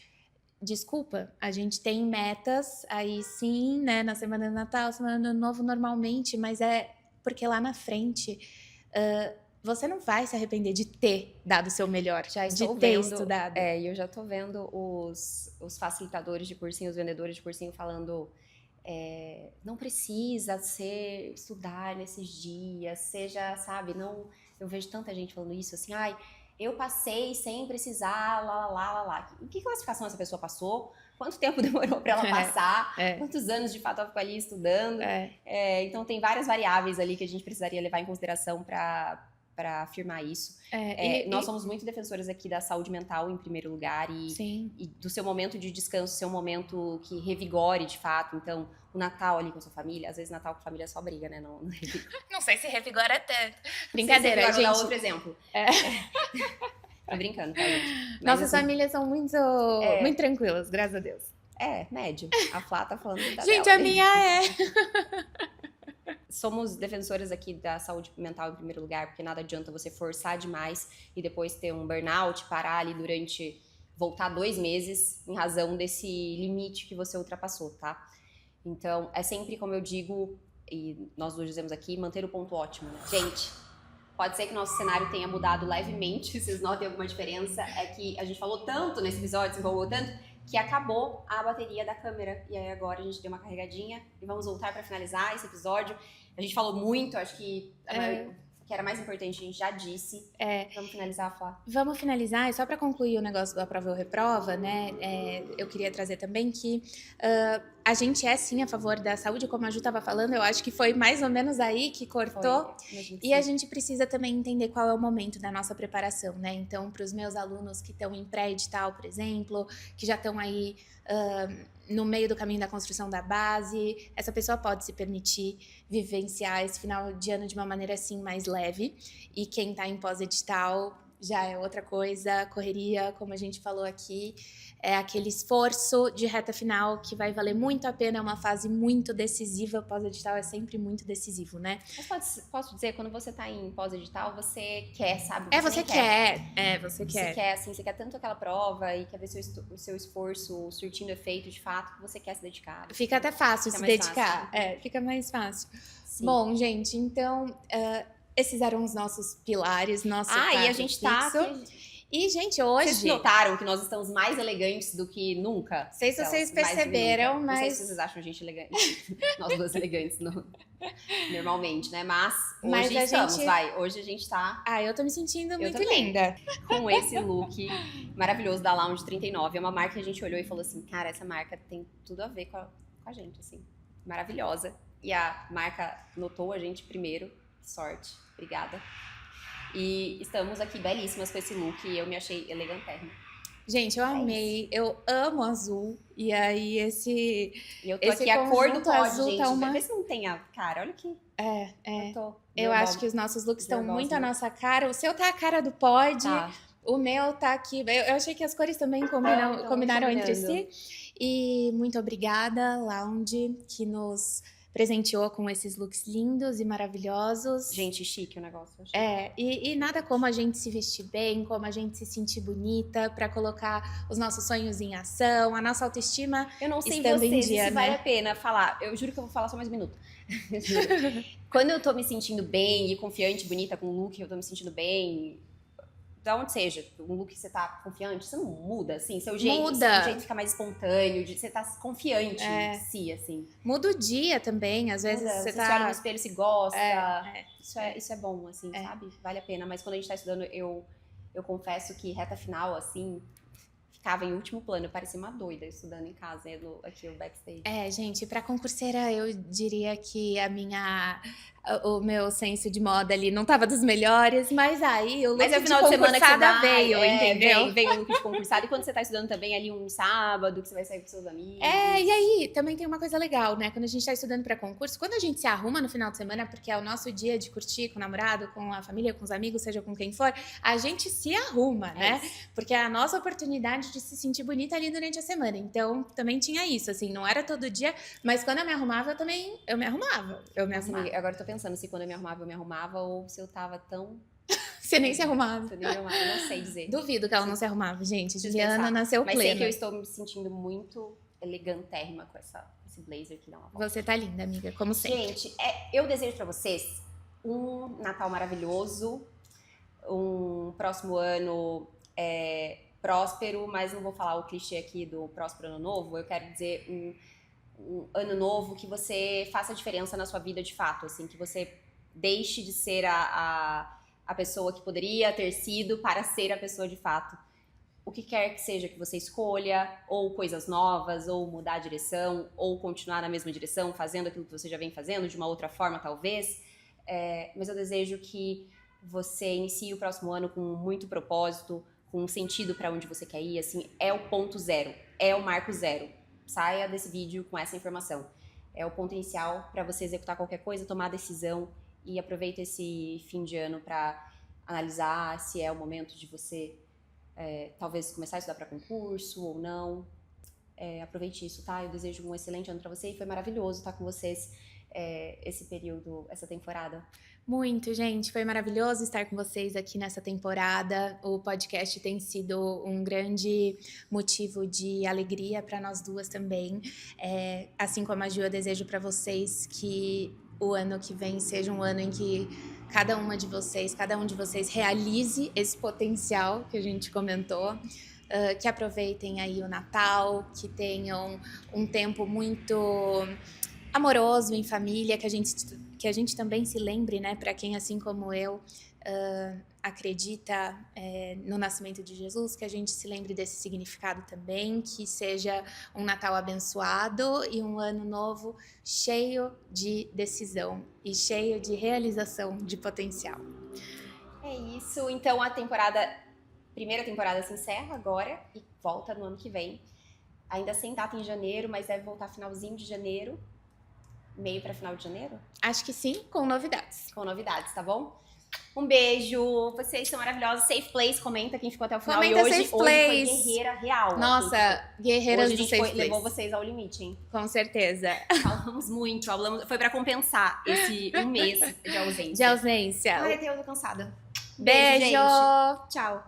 S1: desculpa, a gente tem metas aí sim, né, na semana do Natal, semana do Ano Novo normalmente, mas é porque lá na frente você não vai se arrepender de ter dado o seu melhor, de ter estudado.
S2: E eu já tô vendo os facilitadores de cursinho, os vendedores de cursinho falando não precisa estudar nesses dias, seja, sabe, não, eu vejo tanta gente falando isso, assim, eu passei sem precisar, lá. Em que classificação essa pessoa passou? Quanto tempo demorou para ela passar? Quantos anos de fato ela ficou ali estudando? Então tem várias variáveis ali que a gente precisaria levar em consideração para afirmar isso. Nós somos muito defensoras aqui da saúde mental em primeiro lugar e do seu momento de descanso, seu momento que revigore de fato. Então, o Natal ali com a sua família, às vezes Natal com a família é só briga, né? Não
S1: sei se revigora tanto. Brincadeira, gente.
S2: Vou dar outro exemplo. Tô brincando, tá, gente?
S1: Nossas famílias são muito tranquilas, graças a Deus.
S2: Médio. A Flá tá falando da
S1: gente,
S2: dela,
S1: a minha
S2: Somos defensoras aqui da saúde mental em primeiro lugar, porque nada adianta você forçar demais e depois ter um burnout, parar ali voltar 2 meses em razão desse limite que você ultrapassou, tá? Então, é sempre, como eu digo, e nós dois dizemos aqui, manter o ponto ótimo, né? Gente, pode ser que nosso cenário tenha mudado levemente, vocês notem alguma diferença, é que a gente falou tanto nesse episódio, se envolveu tanto, que acabou a bateria da câmera. E aí agora a gente deu uma carregadinha e vamos voltar para finalizar esse episódio. A gente falou muito, acho que que era mais importante, a gente já disse. Vamos finalizar, Flá.
S1: Vamos finalizar, e só para concluir o negócio do aprova ou reprova, né? Eu queria trazer também que a gente é sim a favor da saúde, como a Ju estava falando, eu acho que foi mais ou menos aí que cortou. E a gente precisa também entender qual é o momento da nossa preparação, né? Então, para os meus alunos que estão em pré-edital, por exemplo, que já estão aí no meio do caminho da construção da base, essa pessoa pode se permitir vivenciar esse final de ano de uma maneira assim mais leve. E quem está em pós-edital já é outra coisa, correria, como a gente falou aqui, é aquele esforço de reta final que vai valer muito a pena, é uma fase muito decisiva, pós-edital é sempre muito decisivo, né?
S2: Mas posso dizer, quando você tá em pós-edital, você quer, sabe?
S1: Você quer.
S2: Você quer, assim, você quer tanto aquela prova e quer ver o seu esforço surtindo efeito de fato, que você quer se dedicar.
S1: Fica até fácil se dedicar. Fica mais fácil. Sim. Bom, gente, então... esses eram os nossos pilares, nosso
S2: e a gente
S1: fixo.
S2: tá aqui...
S1: E, gente, hoje...
S2: Vocês notaram que nós estamos mais elegantes do que nunca?
S1: Não sei se vocês perceberam, mas...
S2: Não sei se vocês acham a gente elegante. Nós duas elegantes normalmente, né? Mas hoje Hoje a gente tá...
S1: eu tô me sentindo muito linda.
S2: Com esse look maravilhoso da Lounge 39. É uma marca que a gente olhou e falou assim, cara, essa marca tem tudo a ver com a gente, assim. Maravilhosa. E a marca notou a gente primeiro. Sorte. Obrigada. E estamos aqui belíssimas com esse look e eu me achei elegantérrima.
S1: Gente, eu amei. Eu amo azul. E aí
S2: E eu tô aqui a cor do pódio,
S1: azul
S2: gente.
S1: Tá uma...
S2: Vê se não tem a cara. Olha aqui.
S1: Eu acho que os nossos looks estão muito a nossa cara. O seu tá a cara do pod.
S2: Tá.
S1: O meu tá aqui. Eu achei que as cores também combinaram entre si. E muito obrigada, Lounge, que nos... presenteou com esses looks lindos e maravilhosos.
S2: Gente, chique o negócio.
S1: E nada como a gente se vestir bem, como a gente se sentir bonita pra colocar os nossos sonhos em ação, a nossa autoestima.
S2: Eu não sei
S1: estando
S2: vocês,
S1: em dia,
S2: se vale a pena falar. Eu juro que eu vou falar só mais um minuto. Quando eu tô me sentindo bem e confiante, bonita com o look, eu tô me sentindo bem... Da onde seja, um look que você tá confiante, você não muda, assim, seu jeito fica mais espontâneo, você tá confiante em si, assim.
S1: Muda o dia também, às vezes você tá...
S2: olha no espelho e se gosta, isso é bom, assim, sabe? Vale a pena, mas quando a gente tá estudando, eu confesso que reta final, assim, ficava em último plano, eu parecia uma doida estudando em casa, aqui o backstage.
S1: Gente, pra concurseira eu diria que o meu senso de moda ali não tava dos melhores, mas aí o look
S2: é o
S1: de
S2: final de semana que você vai,
S1: veio, entendeu?
S2: Vem o look de concursado, e quando você tá estudando também ali um sábado, que você vai sair com seus amigos.
S1: E aí também tem uma coisa legal, né? Quando a gente tá estudando pra concurso, quando a gente se arruma no final de semana, porque é o nosso dia de curtir com o namorado, com a família, com os amigos, seja com quem for, a gente se arruma, né? Porque é a nossa oportunidade de se sentir bonita ali durante a semana. Então, também tinha isso, assim, não era todo dia, mas quando eu me arrumava, eu me arrumava.
S2: Agora eu tô pensando se quando eu me arrumava ou se eu tava tão...
S1: Você nem se arrumava.
S2: Eu não sei dizer.
S1: Duvido que ela não se arrumava, gente. Juliana nasceu plena.
S2: Mas sei que eu estou me sentindo muito elegantérrima com esse blazer que dá uma volta.
S1: Você tá linda, amiga, como sempre.
S2: Gente, eu desejo pra vocês um Natal maravilhoso, um próximo ano próspero, mas não vou falar o clichê aqui do próspero ano novo, eu quero dizer um ano novo que você faça a diferença na sua vida de fato, assim, que você deixe de ser a pessoa que poderia ter sido para ser a pessoa de fato. O que quer que seja que você escolha, ou coisas novas, ou mudar a direção, ou continuar na mesma direção, fazendo aquilo que você já vem fazendo, de uma outra forma talvez, mas eu desejo que você inicie o próximo ano com muito propósito, com um sentido para onde você quer ir, assim, é o ponto zero, é o marco zero. Saia desse vídeo com essa informação. É o ponto inicial para você executar qualquer coisa, tomar decisão e aproveita esse fim de ano para analisar se é o momento de você talvez começar a estudar para concurso ou não. Aproveite isso, tá? Eu desejo um excelente ano para você e foi maravilhoso estar com vocês esse período, essa temporada.
S1: Muito, gente. Foi maravilhoso estar com vocês aqui nessa temporada. O podcast tem sido um grande motivo de alegria para nós duas também. Assim como a Ju, eu desejo para vocês que o ano que vem seja um ano em que cada um de vocês realize esse potencial que a gente comentou. que aproveitem aí o Natal, que tenham um tempo muito amoroso em família, que a gente também se lembre, né, para quem, assim como eu, acredita no nascimento de Jesus, que a gente se lembre desse significado também, que seja um Natal abençoado e um ano novo cheio de decisão e cheio de realização de potencial.
S2: É isso, então primeira temporada se encerra agora e volta no ano que vem. Ainda sem data em janeiro, mas deve voltar finalzinho de janeiro, meio para final de janeiro?
S1: Acho que sim, com novidades.
S2: Com novidades, tá bom? Um beijo, vocês são maravilhosos. Safe Place, comenta quem ficou até o final.
S1: Comenta
S2: E hoje
S1: Safe
S2: foi
S1: Place.
S2: guerreira real.
S1: Nossa, guerreiras
S2: hoje
S1: do
S2: a gente
S1: Safe Place.
S2: levou vocês ao limite, hein?
S1: Com certeza.
S2: Falamos muito, foi pra compensar esse um mês de ausência.
S1: De ausência.
S2: Ai, eu tô cansada.
S1: Beijo.
S2: Gente. Tchau.